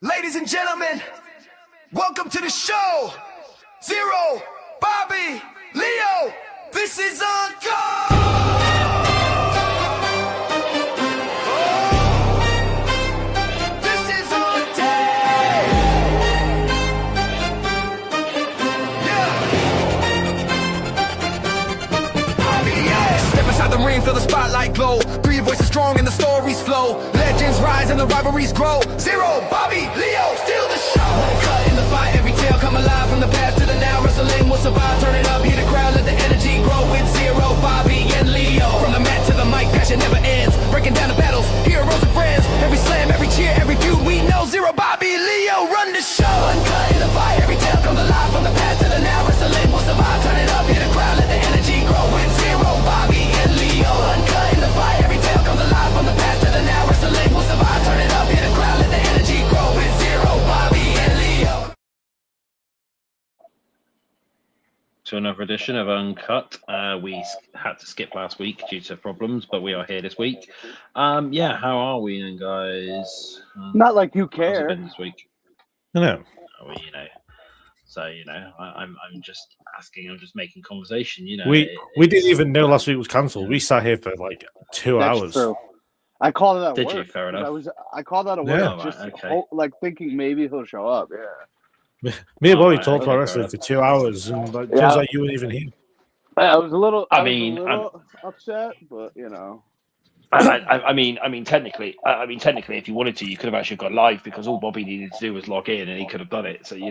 Ladies and gentlemen, welcome to the show. Zero, Bobby, Leo, this is Uncut. This is on tape. Yeah. Step inside the ring, feel the spotlight glow. Three voices strong and the stories flow. Legends rise and the rivalries grow. Zero, Bobby, Leo, steal the show. Uncut in the fight, every tale come alive. From the past to the now, wrestling will survive. Turn it up, hear the crowd, let the energy grow. With Zero, Bobby, and Leo. From the mat to the mic, passion never ends. Breaking down the battles, heroes and friends. Every slam, every cheer, every feud, we know. Zero, Bobby, Leo, run the show. Uncut in the fight, every tale comes alive. From the past to the now, wrestling will survive. Turn it up, hear the crowd, let the energy grow. With Zero, Bobby, and Leo. Uncut in the fight, every tale comes alive. From the past to the now, wrestling will survive. Turn it up, hear the crowd, let the energy grow. With Zero, Bobby, and Leo. To another edition of Uncut. We had to skip last week due to problems, but we are here this week. Yeah, how are we, then, guys? Not like you How's it care. been this week? No. Well, so I'm just asking. I'm just making conversation. We didn't even know last week was cancelled. We sat here for like 2 That's hours. true. I called it at Did work. you? Fair enough. I called out at work Yeah. just Right, okay. like thinking maybe he'll show up. Yeah. Me and Bobby right, talked okay, about fair wrestling enough. for 2 hours, and like, turns Yeah. out you weren't even here. I was a little. I I was mean, a little upset, but you know. I mean, technically, if you wanted to, you could have actually got live because all Bobby needed to do was log in, and he could have done it. So if you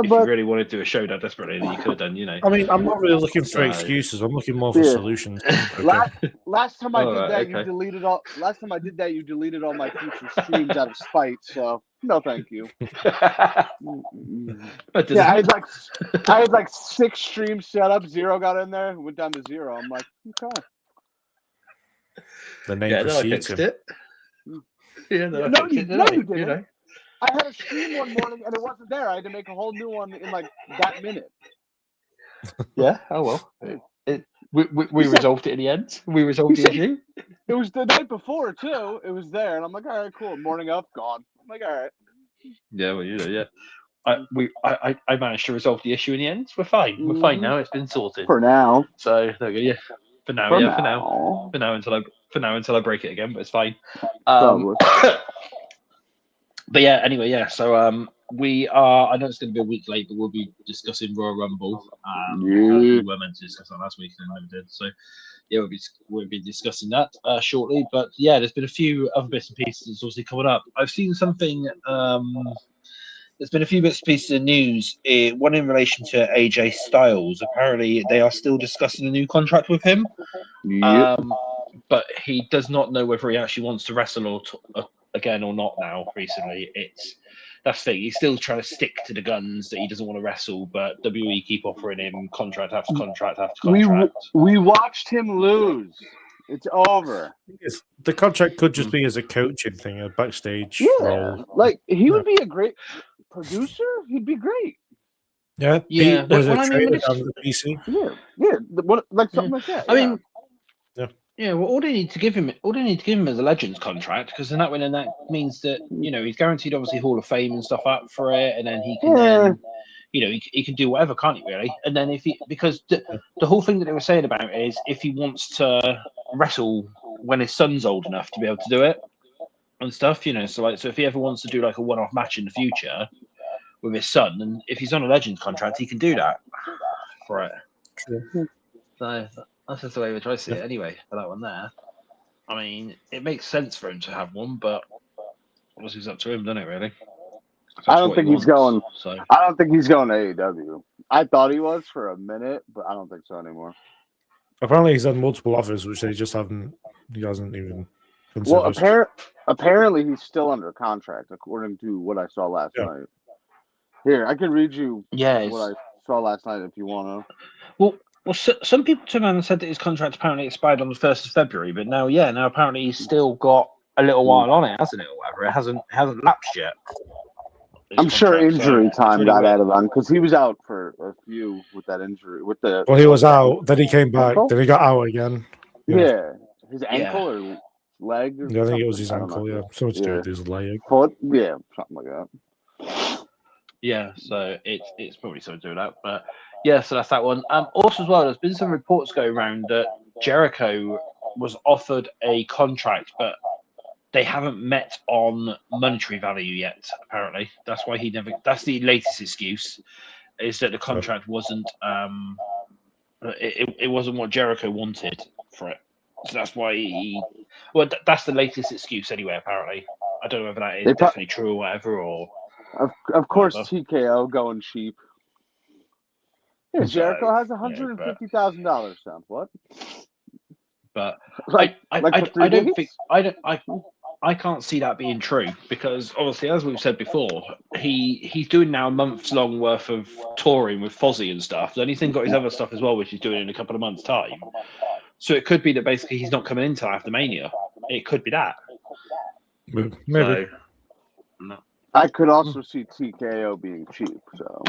but- really wanted to do a show that desperately, then you could have done. I mean, I'm not really looking for So- excuses. I'm looking more for Yeah. solutions. Okay. Last time I did Alright, that, you okay. deleted all. Last time I did that, you deleted all my future streams out of spite. So no, thank you. But Yeah, I had like 6 streams set up. Zero got in there, went down to 0. I'm like, okay. The name yeah, no, I precedes fixed him. it. Yeah, no, I No, fixed you- it, no, didn't you I? didn't. I had a stream one morning and it wasn't there. I had to make a whole new one in like that minute. Yeah. Oh well. We You said- resolved it in the end. We resolved You the said- issue. It was the night before too. It was there, and I'm like, all right, cool. Morning up, gone. I'm like, all right. Yeah, well, yeah. I managed to resolve the issue in the end. We're fine. We're fine Mhm. now. It's been sorted. For now. So there we go. Yeah. For now until I break it again, but it's fine. Probably. But yeah, anyway, yeah. So we are. I know it's going to be a week late, but we'll be discussing Royal Rumble. We were meant to discuss that last week, and never did. So yeah, we'll be discussing that shortly. But yeah, there's been a few other bits and pieces obviously coming up. I've seen something. There's been a few bits and pieces of news. One in relation to AJ Styles. Apparently, they are still discussing a new contract with him. Yep. But he does not know whether he actually wants to wrestle again or not now. Recently, that's the thing. He's still trying to stick to the guns that he doesn't want to wrestle, but WWE keep offering him contract after contract after contract. We watched him lose. It's over. The contract could just be as a coaching thing, a backstage Yeah. role. Like he would be a great producer. He'd be great. Yeah, Yeah, there's well, a I mean, trailer but down at the PC. Yeah. Like something like that. I mean, Yeah. Well, all they need to give him is a Legends contract, because then that means that he's guaranteed obviously Hall of Fame and stuff up for it, and then he can then, he can do whatever, can't he? Really? And then because the whole thing that they were saying about it is if he wants to wrestle when his son's old enough to be able to do it and stuff, so if he ever wants to do like a one-off match in the future with his son, and if he's on a Legends contract, he can do that for it. Sure. So that's just the way we try to see it anyway, for that one there. I mean, it makes sense for him to have one, but obviously it's up to him, doesn't it, really? I don't think he's going. So I don't think he's going to AEW. I thought he was for a minute, but I don't think so anymore. Apparently, he's had multiple offers, which he hasn't even considered. Well, apparently he's still under contract, according to what I saw last night. Here, I can read you what I saw last night if you want to. Well, some people turned around and said that his contract apparently expired on the 1st of February, but now apparently he's still got a little while on it, hasn't it, or whatever? It hasn't lapsed yet. I'm sure injury time got added on because he was out for a few with that injury. Well, he was out, then he came back, then he got out again. Yeah. His ankle or leg. Yeah, I think it was his ankle. Yeah, something to do with his leg. Foot. Yeah, something like that. Yeah, so it's probably something to do with that. But yeah, so that's that one. Also as well, there's been some reports going around that Jericho was offered a contract, but they haven't met on monetary value yet. Apparently, that's why he never. That's the latest excuse, is that the contract wasn't. It wasn't what Jericho wanted for it, so that's why he. Well, that's the latest excuse anyway. Apparently, I don't know whether that is definitely true or whatever. Or of course, TKO going cheap. Yeah, Jericho has $150,000. Sound what? But I don't think I can't see that being true, because obviously, as we've said before, he's doing now months long worth of touring with Fozzy and stuff. Then he's then got his other stuff as well, which he's doing in a couple of months' time. So it could be that basically he's not coming in until after Mania. It could be that. Maybe. So, no. I could also see TKO being cheap. So.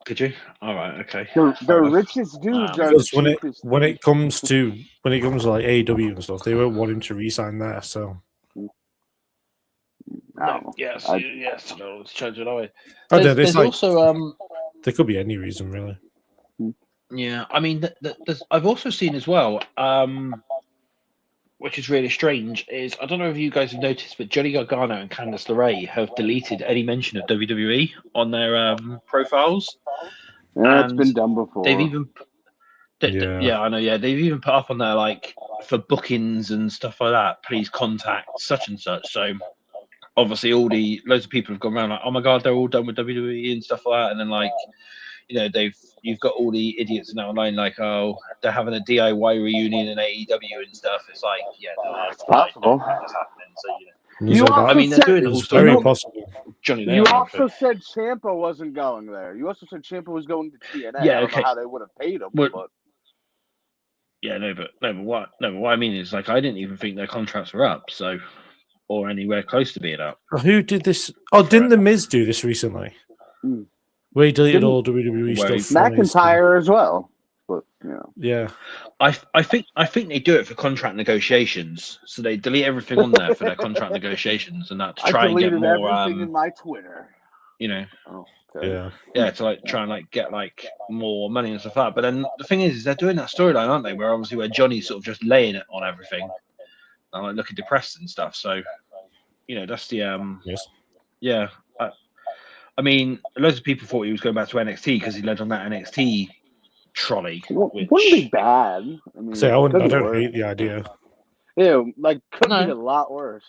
Could you? All right. Okay. The richest dudes are because when it comes to like AEW and stuff, they won't want him to re-sign there. So. No, yes. No, let's change it away. There's also there could be any reason really. Yeah, I mean, I've also seen as well, which is really strange, is I don't know if you guys have noticed, but Johnny Gargano and Candice LeRae have deleted any mention of WWE on their profiles. Yeah, it's been done before. They've even, I know. Yeah, they've even put up on there like for bookings and stuff like that. Please contact such and such. So obviously, loads of people have gone around like, oh my god, they're all done with WWE and stuff like that, and then like. You know, you've got all the idiots now online like, oh, they're having a DIY reunion in AEW and stuff. It's like, yeah, no, it's possible. That's happening. So I mean, they're doing it all. Very possible. Johnny, you also said Ciampa wasn't going there. You also said Ciampa was going to TNA. Yeah, I don't know how they would have paid him, but. Yeah, but what I mean is, like, I didn't even think their contracts were up, so, or anywhere close to being up. Who did this? Oh, didn't The Miz do this recently? Where he deleted all WWE stuff. McIntyre as well. But yeah. I think they do it for contract negotiations. So they delete everything on there for their contract negotiations and that to try and get more everything in my Twitter. You know. Oh, okay. Yeah, to like try and like get like more money and stuff like that. But then the thing is they're doing that storyline, aren't they? Where Johnny's sort of just laying it on everything and like looking depressed and stuff. So that's the yes. Yeah. I mean, loads of people thought he was going back to NXT because he led on that NXT trolley. Which wouldn't be bad. I mean, I don't hate the idea. Yeah, like could be a lot worse.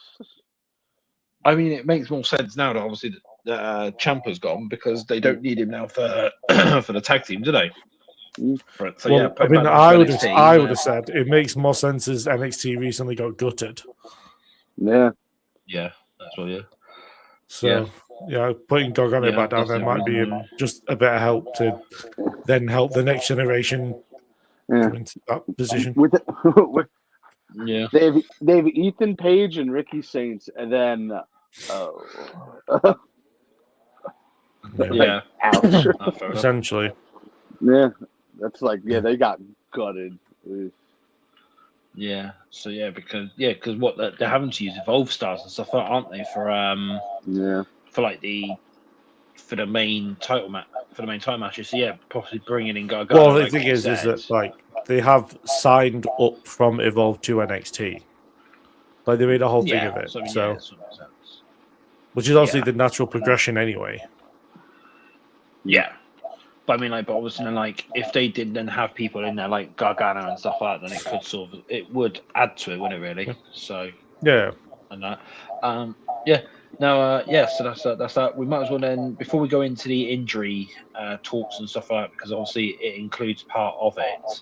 I mean, it makes more sense now that obviously Ciampa's gone because they don't need him now for for the tag team, do they? I would have said it makes more sense as NXT recently got gutted. Yeah. Yeah, that's well, yeah. So. Yeah, putting Gargano back down there might be just a bit of help to then help the next generation come into that position. They have Ethan Page and Ricky Saints, and then essentially. Yeah, that's like they got gutted. Yeah, so because what they're having to use Evolve Stars and stuff, aren't they? For the main title matches. So possibly bringing in Gargano. Well, the thing is that like they have signed up from Evolve to NXT. Like they made a whole thing of it. Which is obviously the natural progression anyway. Yeah. But I mean, but obviously, if they did then have people in there like Gargano and stuff like that, then it could it would add to it, wouldn't it? Really? So yeah, and that, so that's that. We might as well then, before we go into the injury talks and stuff like that, because obviously it includes part of it.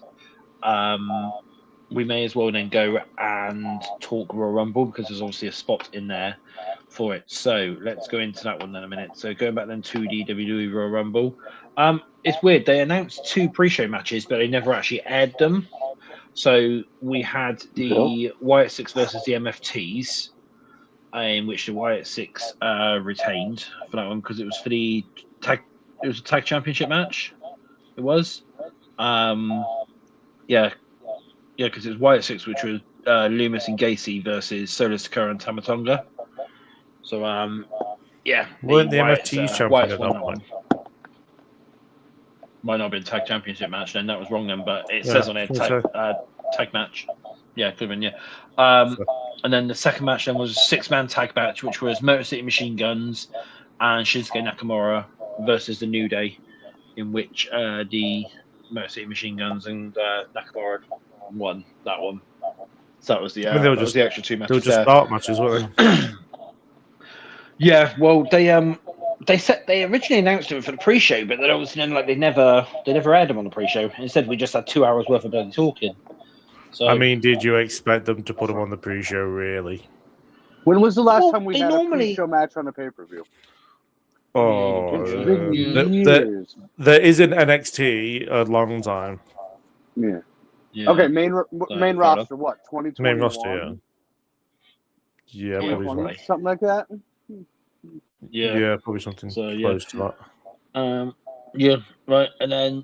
We may as well then go and talk Royal Rumble because there's obviously a spot in there for it. So let's go into that one then a minute. So going back then to the WWE Royal Rumble. It's weird. They announced 2 pre-show matches, but they never actually aired them. So we had the Wyatt 6 versus the MFTs, in which the Wyatt 6 retained for that one because it was for the tag. It was a tag championship match. It was, because it was Wyatt 6, which was Loomis and Gacy versus Solo Sikoa and Tamatonga. So, yeah. Weren't the MFT champion at that point? Might not have been tag championship match then. That was wrong then, but it says on it tag match. Yeah, could have been, yeah. And then the second match then was a 6-man tag match, which was Motor City Machine Guns and Shinsuke Nakamura versus the New Day, in which the Motor City Machine Guns and Nakamura won that one. So that was the the extra 2 matches. They were just start matches, weren't they? Yeah, well, they originally announced it for the pre-show, but then obviously they never aired them on the pre-show. Instead, we just had 2 hours worth of bloody talking. So, I mean, did you expect them to put them on the pre-show, really? When was the last time we had a pre-show match on a pay-per-view? Oh, there is an NXT a long time. Yeah. Okay, main roster, what? 2021? Main roster, yeah. Yeah, probably something like that. Yeah, probably something close to that. Yeah, right, and then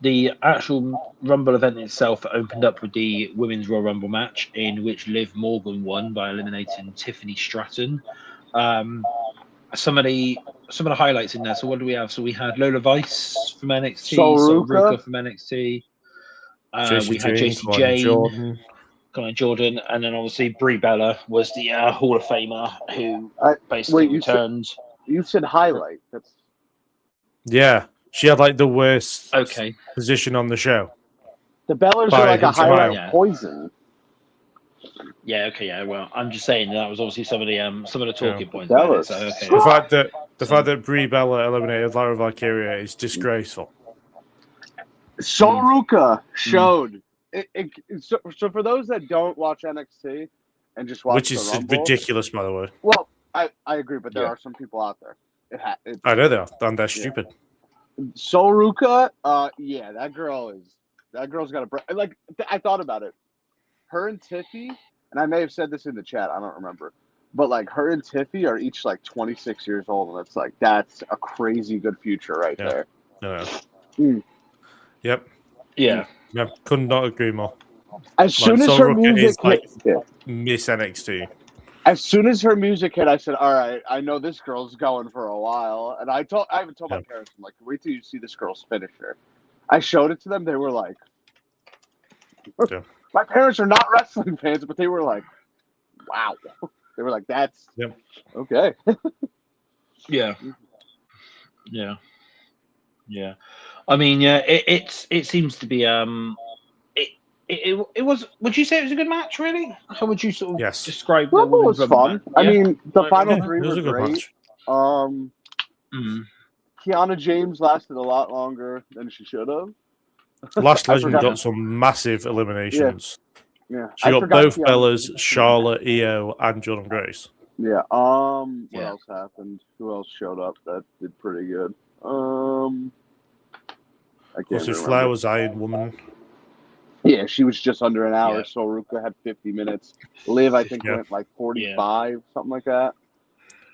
the actual Rumble event itself opened up with the Women's Royal Rumble match, in which Liv Morgan won by eliminating Tiffany Stratton. Some of the highlights in there. So what do we have? So we had Lola Vice from NXT, Ruka from NXT. We had JC Jane, Jordan, and then obviously Brie Bella was the Hall of Famer who basically returned. You said highlight. Yeah, she had like the worst position on the show. The Bellas are like a highlight poison. Yeah, okay, yeah. Well, I'm just saying that was obviously some of the talking points. The fact that Brie Bella eliminated Lara Valkyria is disgraceful. Ruka showed. So for those that don't watch NXT and just watch, which is ridiculous, by the way. Well, I agree, but there are some people out there. I know they are, and they're stupid. Ruka, that girl's got a like. I thought about it. Her and Tiffy, and I may have said this in the chat. I don't remember, but like her and Tiffy are each like 26 years old, and it's like that's a crazy good future right there. Yep. Yeah. Yeah, could not agree more. As soon as her music hit, Miss NXT. As soon as her music hit, I said, "All right, I know this girl's going for a while." And I even told my parents, "I'm like, wait till you see this girl's finisher." I showed it to them. They were like, "My parents are not wrestling fans, but they were like, wow." They were like, "That's okay." Yeah. I mean, it seems to be it was. Would you say it was a good match? Really? How would you sort of describe? Rumble was fun. I mean, the final three were great. Kiana James lasted a lot longer than she should have. Last Legend got some massive eliminations. Yeah. She got both Bellas, Charlotte, Io, and Jordan Grace. Yeah. What else happened? Who else showed up that did pretty good? I can't remember. Flair was Iron Woman. Yeah, she was just under an hour. So Ruka had 50 minutes. Liv, I think, went like 45, something like that.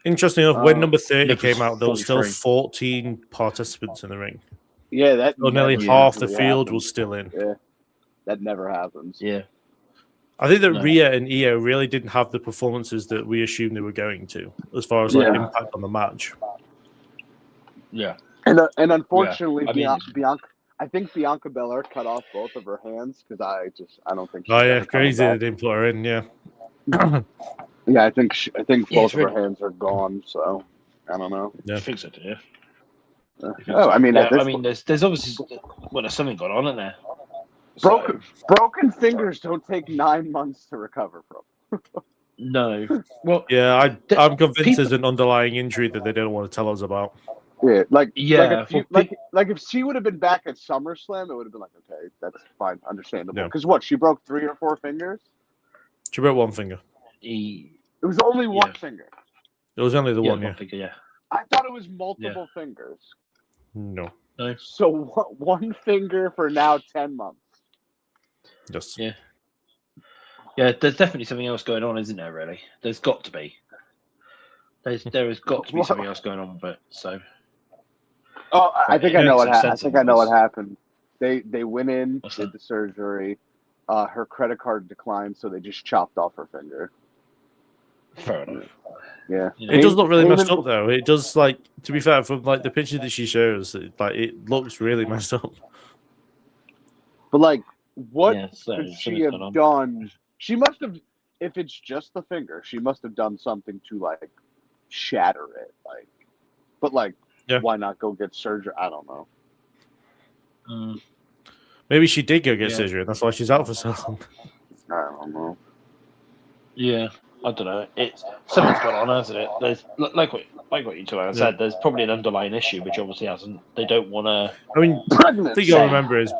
Interesting enough, when number 30 came out, there was still 14 participants in the ring. Yeah, nearly half the field was still in. Yeah, that never happens. Yeah. I think that Rhea and Io really didn't have the performances that we assumed they were going to, as far as impact on the match. Yeah. And unfortunately, Bianca. I think Bianca Belair cut off both of her hands because I don't think. Crazy they didn't put her in. Yeah. I think both of her hands are gone. So I don't know. Yeah, I think so too. I mean, there's obviously there's something going on in there. Broken fingers don't take 9 months to recover from. No. Well, yeah, I'm convinced there's an underlying injury that they don't want to tell us about. Yeah, if she would have been back at SummerSlam, it would have been like, okay, that's fine, understandable. Because she broke 3 or 4 fingers? She broke 1 finger. It was only one finger. It was only the one finger, yeah. I thought it was multiple fingers. No. So 1 finger for now 10 months. Yes. Yeah. Yeah, there's definitely something else going on, isn't there, really? There's got to be. There has got to be something else going on, but so... I think I know what happened. They went in, did the surgery, her credit card declined, so they just chopped off her finger. Fair enough. Yeah, It does look really messed up, though. It does, like, to be fair, from like the picture that she shows, it looks really messed up. But like, what Yeah, could she have done? She must have, if it's just the finger, she must have done something to like shatter it. Like, but like, why not go get surgery? I don't know. Maybe she did go get surgery, and that's why she's out for so long. I don't know. Yeah, I don't know. It's something's gone on, hasn't it? There's like what you two have said. There's probably an underlying issue, which obviously hasn't. They don't want to. I mean, the thing you'll remember is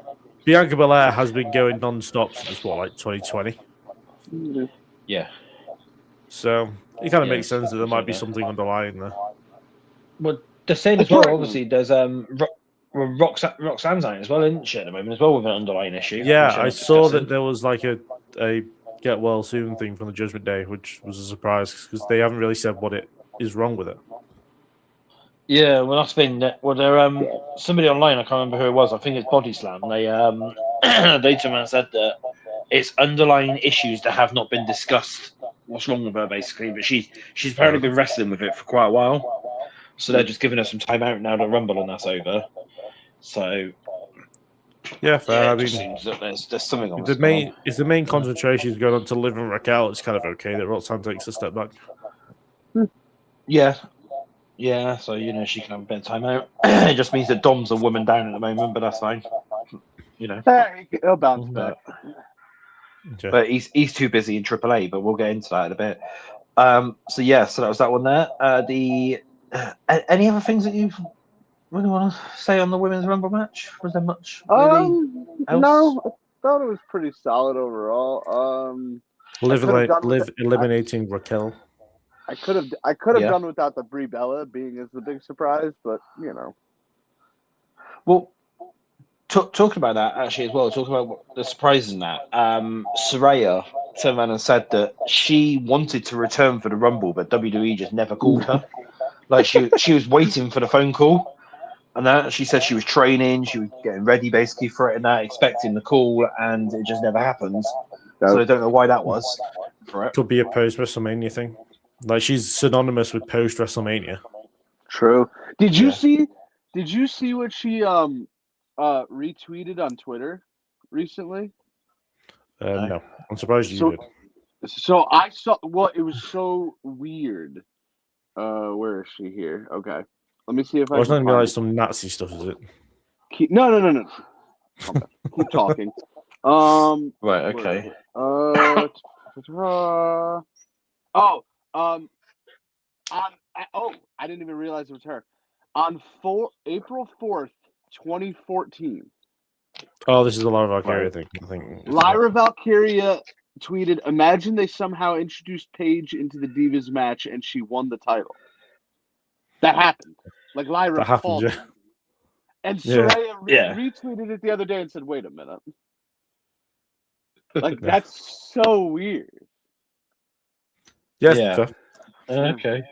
Bianca Belair has been going non-stop since like 2020. Yeah. So it kind of makes sense that there might be something underlying there. Well, the same as well. Obviously, there's Roxanne's on it as well, isn't she, at the moment as well with an underlying issue? Yeah, I saw that there was like a get well soon thing from the Judgment Day, which was a surprise because they haven't really said what it is wrong with it. Yeah, well, that's been there. Somebody online, I can't remember who it was. I think it's Body Slam. They they turned around and said that it's underlying issues that have not been discussed. What's wrong with her, basically? But she's apparently been wrestling with it for quite a while. So they're just giving her some time out now to Rumble, and that's over. So yeah, fair. I mean, seems that there's something on. If the main concentration is going on to Liv and Raquel, it's kind of okay that Roxanne takes a step back. Yeah. Yeah, so she can have a bit of time out. It just means that Dom's a woman down at the moment, but that's fine. He'll bounce back. But he's too busy in AAA. But we'll get into that in a bit. So that was that one there. Any other things that you really want to say on the women's Rumble match? Was there much? Really else? No, I thought it was pretty solid overall. Liv eliminating Raquel. I could have done without the Brie Bella being as the big surprise, but Well, talking about that actually as well. Talking about the surprises in that. Saraya turned around and said that she wanted to return for the Rumble, but WWE just never called her. Like she was waiting for the phone call, and that she said she was training, she was getting ready basically for it, and that expecting the call, and it just never happens. So I don't know why that was. Could be a post WrestleMania thing. Like she's synonymous with post WrestleMania. True. Did you see what she retweeted on Twitter recently? No. I'm surprised you did. So I saw. Well, it was so weird. Where is she here? Okay, let me see if I. It's not gonna be like some Nazi stuff, is it? No. Okay. Keep talking. Right. Okay. I didn't even realize it was her. On April 4th, 2014. Oh, this is a Lyra Valkyria thing. I think Lyra Valkyria tweeted, "Imagine they somehow introduced Paige into the Divas match and she won the title." That happened. Like Lyra called it. And Saraya retweeted it the other day and said, "Wait a minute." Like that's so weird. Yes. Yeah. Okay.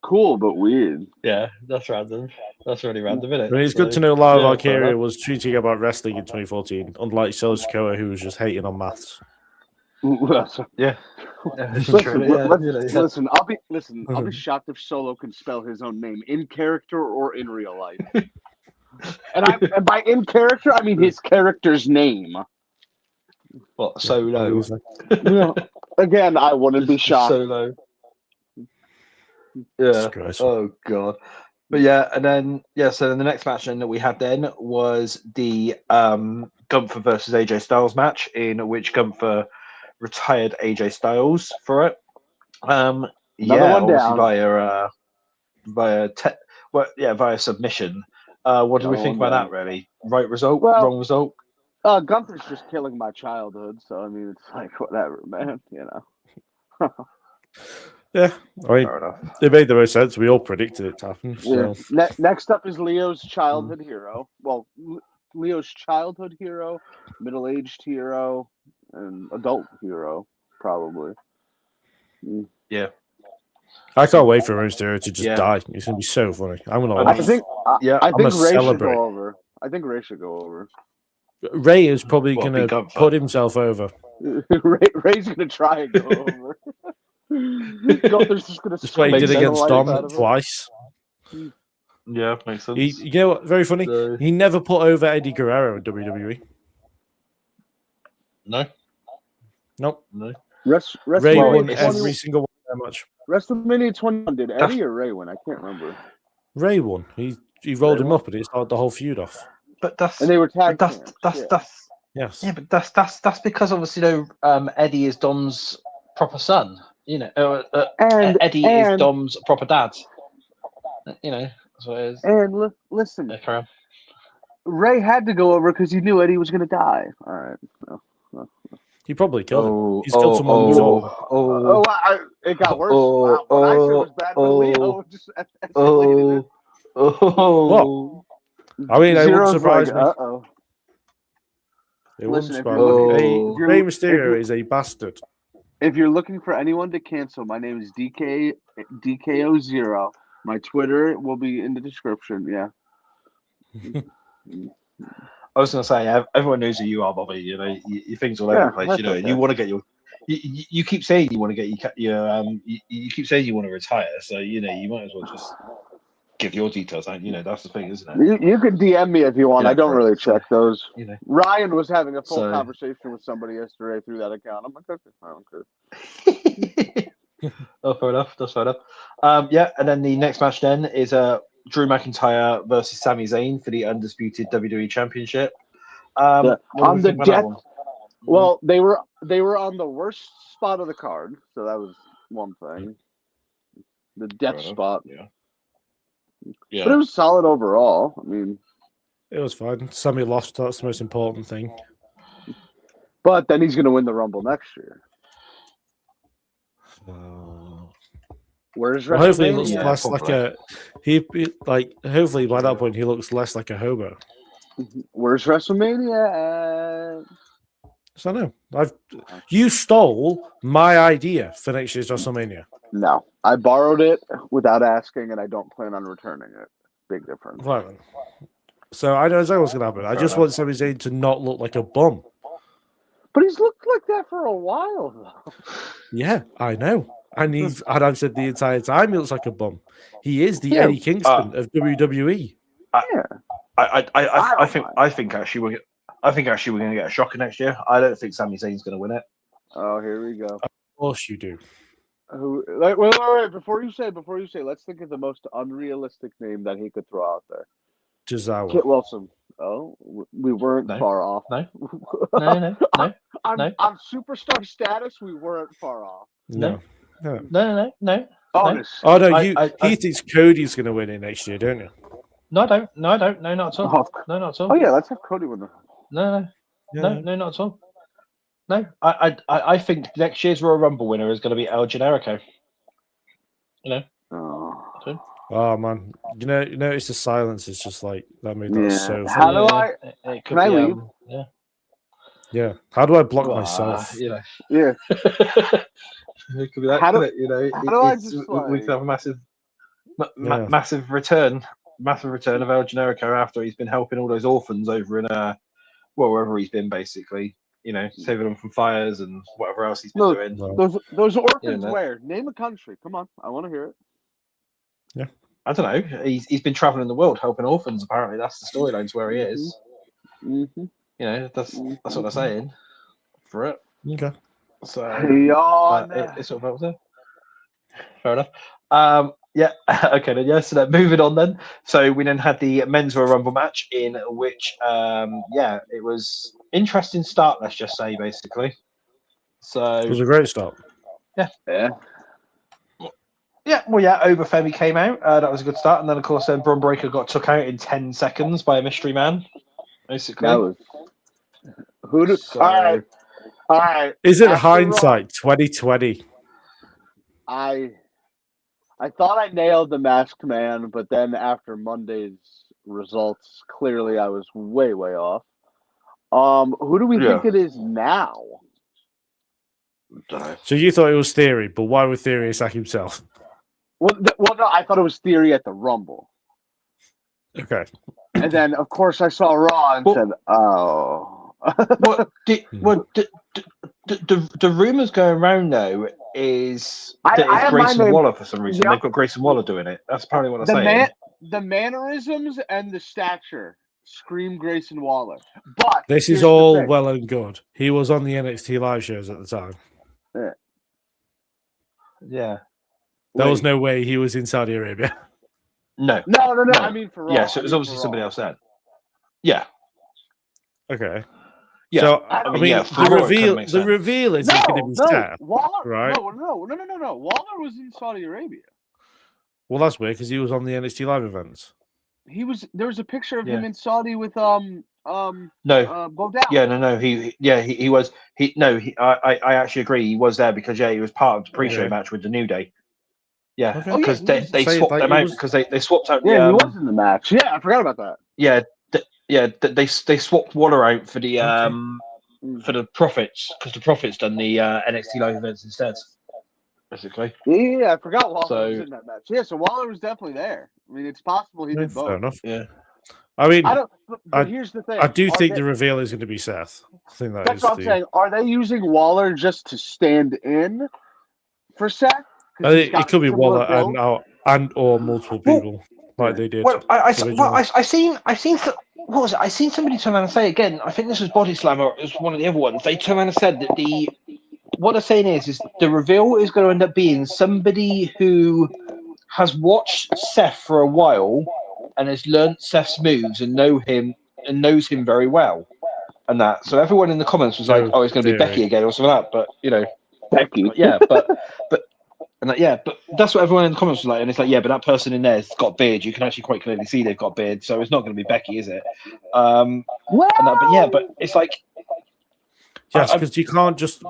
Cool, but weird. Yeah, that's random. That's really random, isn't it? I mean, it's good to know Lyra Valkyria was tweeting about wrestling in 2014, unlike Solo Sikoa, who was just hating on maths. Yeah. Listen, I'll be shocked if Solo can spell his own name in character or in real life. and by in character, I mean his character's name. What, Solo? Again, I wouldn't be shocked. Solo. Yeah. Oh god. But yeah, and then so then the next match then that we had then was the Gunther versus AJ Styles match, in which Gunther retired AJ Styles for it. Via submission. What do we think about that? Really, right result, wrong result? Gunther's just killing my childhood, so I mean, it's like whatever, man. Yeah, I mean, it made the most sense. We all predicted it to happen. So. Yeah. Next up is Leo's childhood hero. Well, Leo's childhood hero, middle-aged hero, and adult hero, probably. Yeah. I can't wait for Mysterio to just die. It's gonna be so funny. I'm gonna. I think Ray should go over. I think Ray should go over. Ray is probably Well, going big to Gunther. put himself over. Ray's gonna try and go over. Gunther's just gonna That's what he squeeze did the against life Dom out of him. twice. Yeah, makes sense. You know what? Very funny. So- He never put over Eddie Guerrero in WWE. No, Nope. no. Ray won it's- every single one of that match. WrestleMania 21. Did Eddie or Ray win? I can't remember. Ray won. He rolled Ray him won? up and it started the whole feud off. But that's And they were tag but champs. that's Yes. yeah, but that's because obviously Eddie is Dom's proper son. And Eddie is Dom's proper dad. That's what it is. And listen, Yeah, carry on. Ray had to go over because he knew Eddie was gonna die. All right. He probably killed him. He's Oh, killed someone before. It got worse. Wow, what I said was bad, but Leo just escalated it. I mean, it wouldn't Zero's surprise like, me. uh-oh. It wouldn't Listen, if surprise you're me. looking- Hey, Rey Mysterio is a bastard. If you're looking for anyone to cancel, my name is DKO0. My Twitter will be in the description. Yeah. I was going to say, everyone knows who you are, Bobby. Your things all over Yeah, the place. that's And okay. you want to get your. You keep saying you want to get your. You keep saying you want to retire, so you might as well just give your details out. That's the thing, isn't it? You can DM me if you want. I don't really check those. Ryan was having a full conversation with somebody yesterday through that account. I'm like, okay, I don't care. Oh, fair enough. That's fair enough. And then the next match then is Drew McIntyre versus Sami Zayn for the undisputed WWE Championship. On the death. one? Well, they were on the worst spot of the card, so that was one thing. The death spot. Yeah. But it was solid overall. I mean, it was fine. Sammy lost. That's the most important thing. But then he's going to win the Rumble next year. Where's well, hopefully he looks Yeah, less probably. like hopefully by that point he looks less like a hobo. Where's WrestleMania? So I know you stole my idea for next year's WrestleMania. No, I borrowed it without asking, and I don't plan on returning it. Big difference. Right then. So I know exactly what's going to happen. I just want Sami Zayn to not look like a bum. But he's looked like that for a while, though. Yeah, I know. And I've said the entire time he looks like a bum. He is the Eddie Kingston of WWE. I think actually we're going to get a shocker next year. I don't think Sami Zayn's going to win it. Oh, here we go. Of course you do. Wait. Before you say, let's think of the most unrealistic name that he could throw out there. Giselle. Kit Wilson. Oh, we weren't far off. No. On superstar status, we weren't far off. No. No. Honest. Oh no, he thinks Cody's going to win it next year, don't you? No, I don't. No, not at all. No, not at all. Oh yeah, let's have Cody win the. No, not at all. No, I think next year's Royal Rumble winner is going to be El Generico. Oh man, you notice the silence is just like that made that so. How Funny. do I? Can I leave? Yeah. How do I block myself? Yeah. It could be that. How do I just we could have a massive return of El Generico after he's been helping all those orphans over in wherever he's been, basically. Saving them from fires and whatever else he's been doing. Those orphans where? Name a country. Come on, I want to hear it. Yeah. I don't know. He's been traveling the world helping orphans. Apparently, that's the storylines where he is. Mm-hmm. That's what they're saying for it. Okay. So it's sort of there. Fair enough. Okay then. So then moving on then. So we then had the men's Royal Rumble match in which it was interesting start. Let's just say basically. So it was a great start. Yeah. Over Femi came out. That was a good start, and then of course Braun Breaker got took out in 10 seconds by a mystery man. Basically, that was all right. Is it hindsight 2020? I thought I nailed the Masked Man, but then after Monday's results, clearly I was way off. Who do we think it is now? So you thought it was Theory, but why would Theory attack himself? Well, no, I thought it was Theory at the Rumble. Okay. And then, of course, I saw Raw and said, "Oh." The rumors going around though is that it's Grayson Waller for some reason. Yep. They've got Grayson Waller doing it. That's apparently what they're saying. The mannerisms and the stature scream Grayson Waller. But this is all well and good. He was on the NXT live shows at the time. Yeah. There was no way he was in Saudi Arabia. No. I mean, for Raw. Yeah, so it was obviously somebody else then. Yeah. Okay. Yeah. So I mean, the reveal is going to be Seth, Waller, right? No. Waller was in Saudi Arabia. Well, that's weird because he was on the NXT live events. There was a picture of him in Saudi with Bo Down. Yeah, no. He was. I actually agree. He was there because he was part of the pre-show match with the New Day. Yeah, because they swapped them out because they swapped out. Yeah, he was in the match. Yeah, I forgot about that. Yeah, they swapped Waller out for the for the Profits because the Profits done the NXT live events instead. Basically. Yeah, I forgot Waller was in that match. Yeah, so Waller was definitely there. I mean, it's possible he did both. Fair enough. Yeah. I mean, but here's the thing. I do think the reveal is going to be Seth. I think that's what I'm saying. Are they using Waller just to stand in for Seth? It could be Waller and or multiple people like they did. Well, I seen. What was it? I seen somebody turn around and say again. I think this was Body Slam or it was one of the other ones. They turned around and said that what they're saying is the reveal is going to end up being somebody who has watched Seth for a while and has learnt Seth's moves and knows him very well, and that. So everyone in the comments was like, "Oh, it's going to be Becky again" or something like that. But Becky. But that's what everyone in the comments was like, and it's like, but that person in there's got a beard. You can actually quite clearly see they've got a beard, so it's not going to be Becky, is it? But it's like, yes, because you can't just.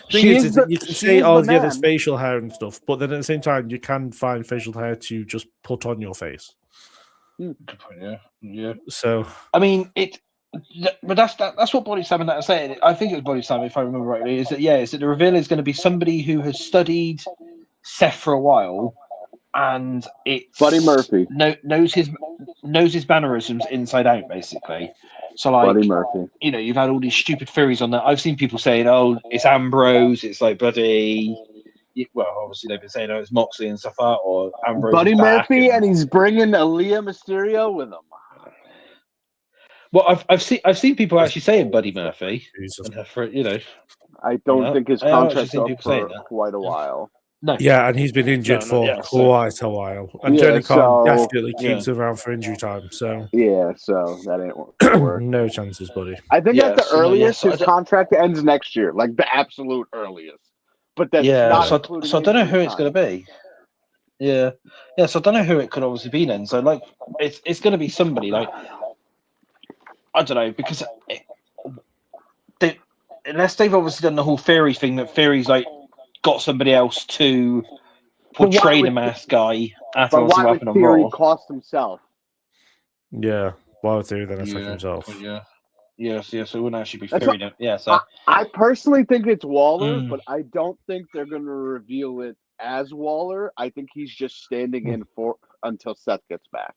You can say, there's facial hair and stuff, but then at the same time, you can find facial hair to just put on your face. Yeah. So I mean, but that's what Body Slam and that are saying. I think it was Body Slam, if I remember rightly. Is that the reveal is going to be somebody who has studied Seth for a while, and it's Buddy Murphy knows his mannerisms inside out, basically. So like, Buddy Murphy. You've had all these stupid theories on that. I've seen people saying, "Oh, it's Ambrose." It's like Buddy. Well, obviously they've been saying, "Oh, it's Moxley and stuff like that," or Ambrose. Buddy Murphy, and he's bringing Aaliyah Mysterio with him. Well, I've seen people actually saying Buddy Murphy, I don't think his contract's up for quite a while. No. Yeah, and he's been injured for quite a while. And Tony Khan definitely keeps him around for injury time. So so that ain't work. No chances, buddy. I think at the earliest his contract ends next year, like the absolute earliest. But that's not so I don't know who it's going to be. Yeah. So I don't know who it could obviously be then. So like, it's going to be somebody like, I don't know, because unless they've obviously done the whole Theory thing, that Theory's like got somebody else to portray the masked guy after obviously what happened on Raw. Cost himself. Yeah, why would Theory then affect himself? Yeah, so it wouldn't actually be Theory then. Yeah, so I personally think it's Waller, but I don't think they're going to reveal it as Waller. I think he's just standing in for until Seth gets back.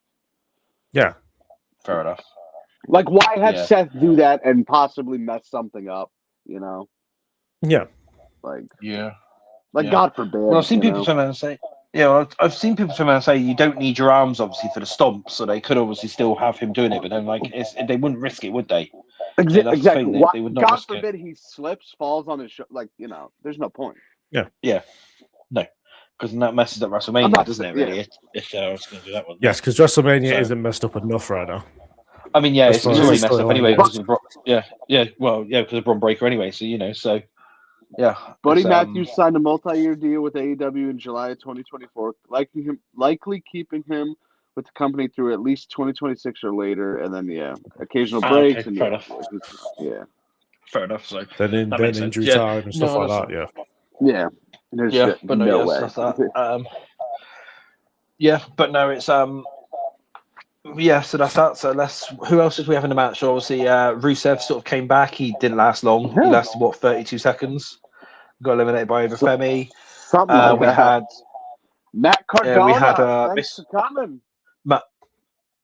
Yeah, fair enough. Like, why have Seth do that and possibly mess something up? Yeah. God forbid. Well, I've seen people turn around and say, I've seen people turn around and say you don't need your arms obviously for the stomp, so they could obviously still have him doing it, but then they wouldn't risk it, would they? Exactly. They would not God forbid he slips, falls on his there's no point. Yeah. No. Because that messes up WrestleMania, doesn't it, really? If I was going to do that one. Yes, because WrestleMania isn't messed up enough right now. I mean, it's already messed up anyway. Because of Braun Breaker anyway, so, Buddy Matthews signed a multi-year deal with AEW in July of 2024, likely keeping him with the company through at least 2026 or later, and then, occasional breaks. Okay, fair enough. Fair enough. So then injury time and stuff like that, Yeah. There's no way. But no, it's so that's that. So who else did we have in the match? Obviously, Rusev sort of came back. He didn't last long. He lasted 32 seconds. Got eliminated by Overfemi. We had Matt Cardona. we had thanks for coming.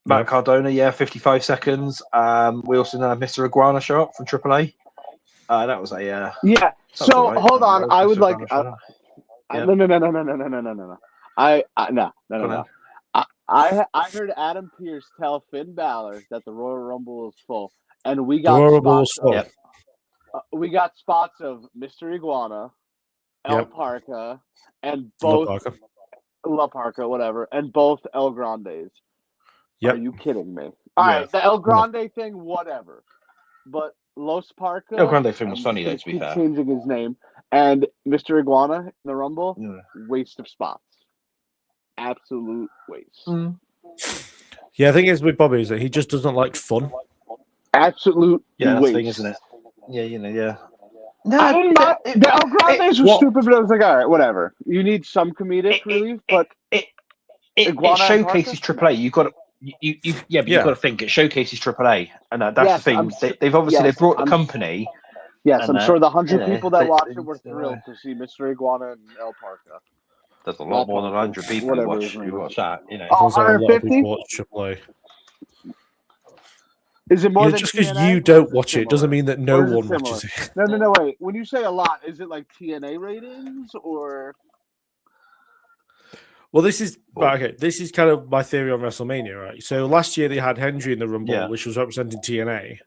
Matt Cardona, 55 seconds. We also had Mr. Iguana show up from AAA. That was a yeah. So right. hold on, I would like. No. No. No. I heard Adam Pearce tell Finn Balor that the Royal Rumble is full, and we got we got spots of Mr. Iguana, El Parca, and both La Parca, whatever, and both El Grandes. Are you kidding me? All right, the El Grande thing, whatever, but Los Parca. El Grande thing was funny though. To be fair, changing his name, and Mr. Iguana in the Rumble, waste of spots. Absolute waste. Yeah, the thing is with Bobby is that he just doesn't like fun. Absolute that's waste. the thing, isn't it? Yeah. No, the El Grandes were stupid, but I was like, all right, whatever. You need some comedic relief, but it showcases AAA. You've got to, you've got to think it showcases AAA, and that's the thing. They've obviously brought the company. Yes, I'm sure the 100 people that watched it were thrilled to see Mr. Iguana and El Parca. There's a lot more than 100 people who watch that. 150? Watch AAA. Is it more than just because TNA, you don't watch it doesn't mean that no one watches it. No, wait. When you say a lot, is it like TNA ratings or? Well, this is This is kind of my theory on WrestleMania, right? So last year they had Hendry in the Rumble, which was representing TNA,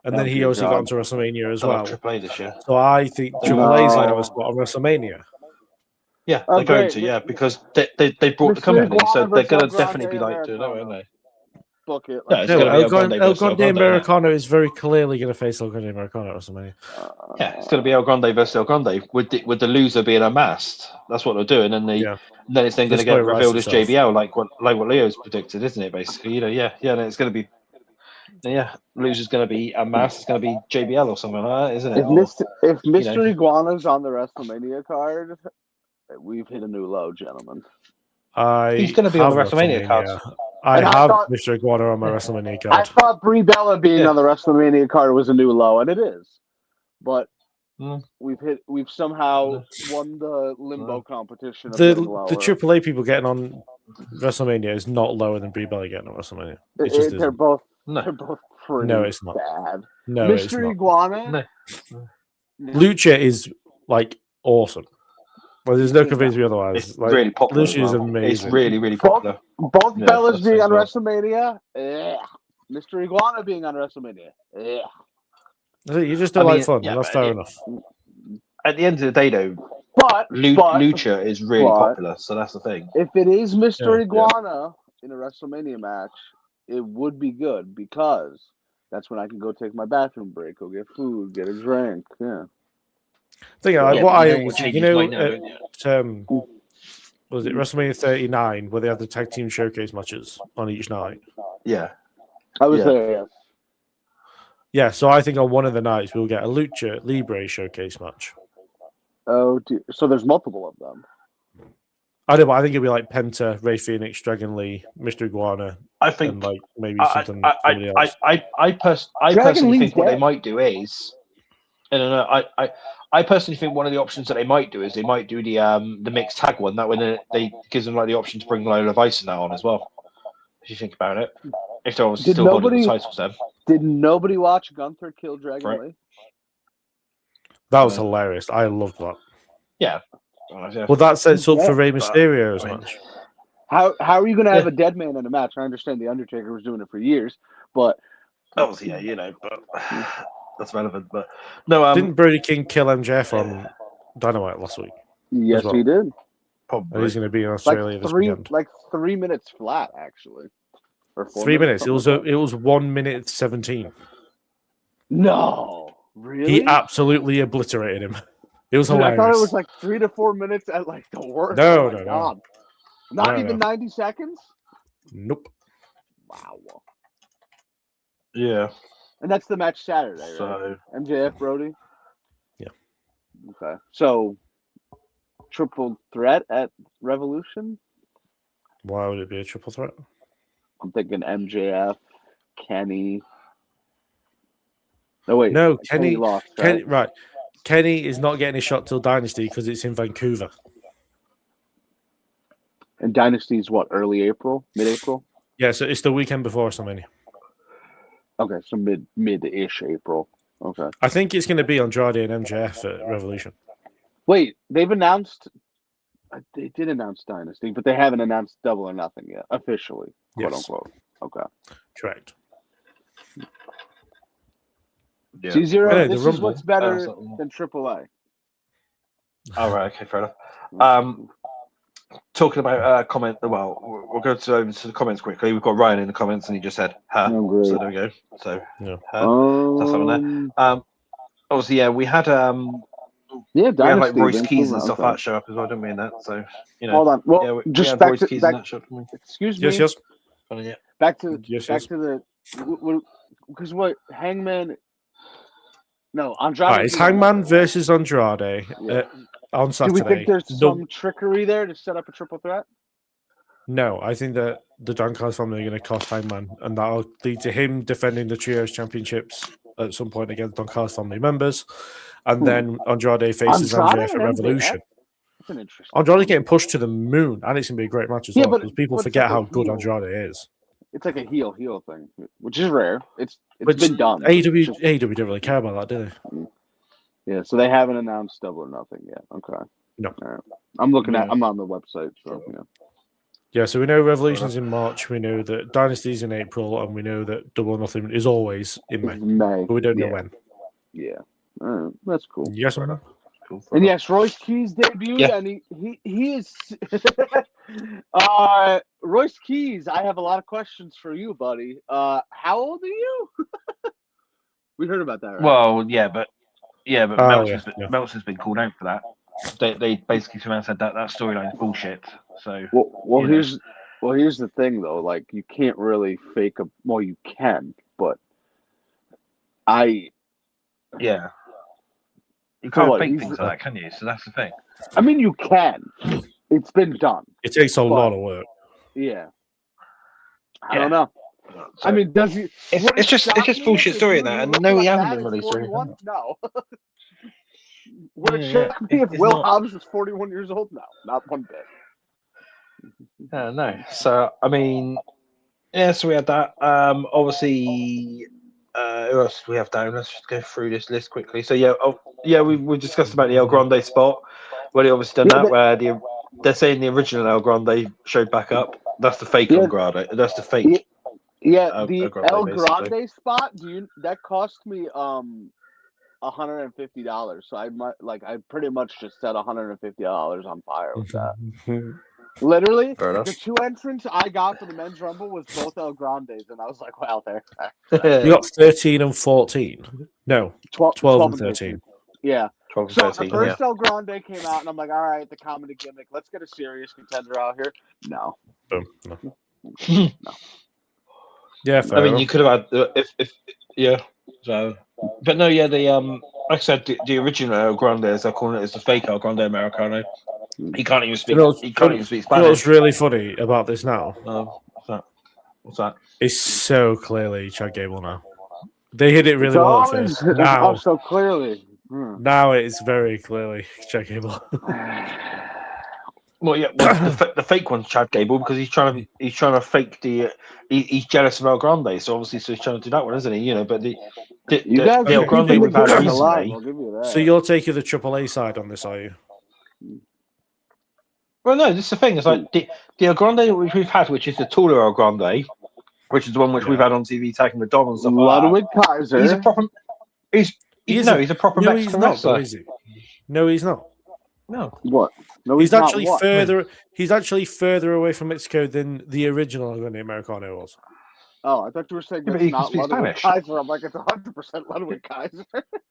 and then he also got into WrestleMania as well. AAA this year. So I think AAA is going to have a spot on WrestleMania. Yeah, they're going to, because they brought the company, so they're going to definitely be like doing that, aren't they? Book it. El Grande Americano is very clearly going to face El Grande Americano at WrestleMania. It's going to be El Grande versus El Grande with the loser being unmasked. That's what they're doing, and then it's then going to get revealed as JBL, like what Leo's predicted, isn't it? Basically, and it's going to be. Loser's going to be unmasked. It's going to be JBL or something like that, isn't it? If Mr. Iguana's on the WrestleMania card, we've hit a new low, gentlemen. He's going to be on the WrestleMania card. I have Mr. Iguana on my WrestleMania card. I thought Brie Bella being on the WrestleMania card was a new low, and it is. But we've somehow won the limbo competition. The AAA people getting on WrestleMania is not lower than Brie Bella getting on WrestleMania. They're both pretty it's not. bad. No, Mr. it's not. Iguana. Lucha is like awesome. Well, there's no convincing me otherwise. It's really popular. Lucha is amazing. It's really, really popular. Both Bellas being on WrestleMania. Mr. Iguana being on WrestleMania. You just don't like fun. That's fair enough. At the end of the day, though, Lucha is really popular, so that's the thing. If it is Mr. Iguana in a WrestleMania match, it would be good because that's when I can go take my bathroom break, go get food, get a drink. Yeah. Was it WrestleMania 39 where they had the tag team showcase matches on each night? Yeah. I was there, yes. Yeah, so I think on one of the nights we'll get a Lucha Libre showcase match. Oh, dear. So there's multiple of them. I don't know, I think it'll be like Penta, Ray Phoenix, Dragon Lee, Mr. Iguana. I think and like maybe something. I personally think what they might do is, I personally think one of the options that they might do is they might do the mixed tag one. That way they gives them like the option to bring Lola Vice now on as well. If you think about it, if they're obviously still holding the titles, then did nobody watch Gunther kill Dragon Lee? That was hilarious. I loved that. Yeah. Well, that sets up for Rey Mysterio as much. How are you going to have a dead man in a match? I understand the Undertaker was doing it for years, but obviously, but that's relevant. But no, didn't Brody King kill MJF on Dynamite last week? Yes, he did. Probably. And he's going to be in Australia this weekend. Like 3 minutes flat, actually. Or 3 minutes. It was 1 minute 17. No, really? He absolutely obliterated him. It was hilarious. I thought it was like 3 to 4 minutes at like the worst. No. Not even 90 seconds? Nope. Wow. Yeah. And that's the match Saturday, right? So MJF Brody? Yeah. Okay. So triple threat at Revolution? Why would it be a triple threat? I'm thinking MJF, Kenny. No, wait. No, Kenny lost. Right? Kenny is not getting a shot till Dynasty because it's in Vancouver. And Dynasty's what, early April? Mid-April? Yeah, so it's the weekend before WrestleMania. Okay, so mid-ish April. Okay. I think it's going to be Andrade and MJF at Revolution. Wait, they've announced. They did announce Dynasty, but they haven't announced Double or Nothing yet, officially, quote Yes. unquote. Okay. Correct. Yeah. C-Zero, Yeah, the this is Rumble. what's better something. than AAA. Oh, right. Okay, fair enough. Talking about comment. Well, we'll go over to the comments quickly. We've got Ryan in the comments, and he just said, "Huh." Oh, great. So there we go. So, Yeah. that's something there. Obviously, yeah, we had yeah, we had like Dynasty. Royce Vancouver, Keys and stuff okay. that show up as well, didn't we? In that, so you know, Hold on. Well, yeah, we just had back Royce to Keys back. in that show. Didn't we? Excuse me. Yes. Oh, yeah. Back to Yes. the Hangman. No, Andrade. All right, it's Hangman versus Andrade Yeah. on Do Saturday. we think there's some trickery there to set up a triple threat? No, I think that the Duncan family are going to cost Hangman, and that'll lead to him defending the Trios Championships at some point against Duncan's family members, and then Andrade faces Andrade MJF and at Revolution. That's an interesting. Andrade getting pushed to the moon, and it's going to be a great match as well, because people but it's forget like a how good heel. Andrade is. It's like a heel thing, which is rare. It's Which been done. AEW didn't really care about that, did they? Yeah, so they haven't announced Double or Nothing yet. Okay. No. All right. I'm looking at. I'm on the website, so yeah. Yeah, so we know Revolution's in March, we know that Dynasty's in April, and we know that Double or Nothing is always in May. But we don't know when. Yeah. All right. That's cool. Yes or no? Cool. And yes, Royce Keys debuted, and he is. Royce Keys, I have a lot of questions for you, buddy. How old are you? We heard about that, right? Well, but Meltzer's been called out for that. They basically came out and said that storyline is bullshit. So here's the thing though, like you can't really fake a. Well, you can, but you can't fake things like that, can you? So that's the thing. I mean, you can. It's been done. It takes a lot of work. Yeah. I don't know. So, I mean, does he? It's just bullshit story in that, and no, he hasn't been released. No. Would it shock me if Will Hobbs was 41 years old? No, not one bit. No. So I mean, so we had that. Obviously, who else do we have down? Let's just go through this list quickly. So we discussed about the El Grande spot. Well, he obviously done that where they're saying the original El Grande showed back up. That's the fake El Grande. That's the fake. Yeah, the El Grande spot. That cost me $150. So I pretty much just set $150 on fire with that. Literally, the two entrants I got for the men's rumble was both El Grandes, and I was like, "Wow, there." You got 13 and 14. No, 12 and 13. Yeah. 12 and 13. So the first El Grande came out, and I'm like, "All right, the comedy gimmick. Let's get a serious contender out here." No. Boom. No. No. Yeah, fair I mean, enough. you could have had So, but no, like I said, the original El Grande, as I call it, is the fake El Grande Americano. He can't even speak. He can't even speak Spanish. You know what's really funny about this now? What's that? It's so clearly Chad Gable now. They hit it really well at first. Now, so clearly. Now it is very clearly Chad Gable. Well, the fake one's Chad Gable because he's trying to fake he's jealous of El Grande, so obviously he's trying to do that one, isn't he? You know, but the El Grande we've had recently. So you're taking the AAA side on this, are you? Well, no, this is the thing. It's like the El Grande which we've had, which is the taller El Grande, which is the one which we've had on TV tagging the Dom and stuff Ludwig Kaiser. He's a proper. He's a proper Mexican wrestler. Is he? No, he's not. No. What? No, he's actually further. He's actually further away from Mexico than the original Americano was. Oh, I thought you were saying that's not Ludwig Kaiser. I'm like, it's 100% Ludwig Kaiser.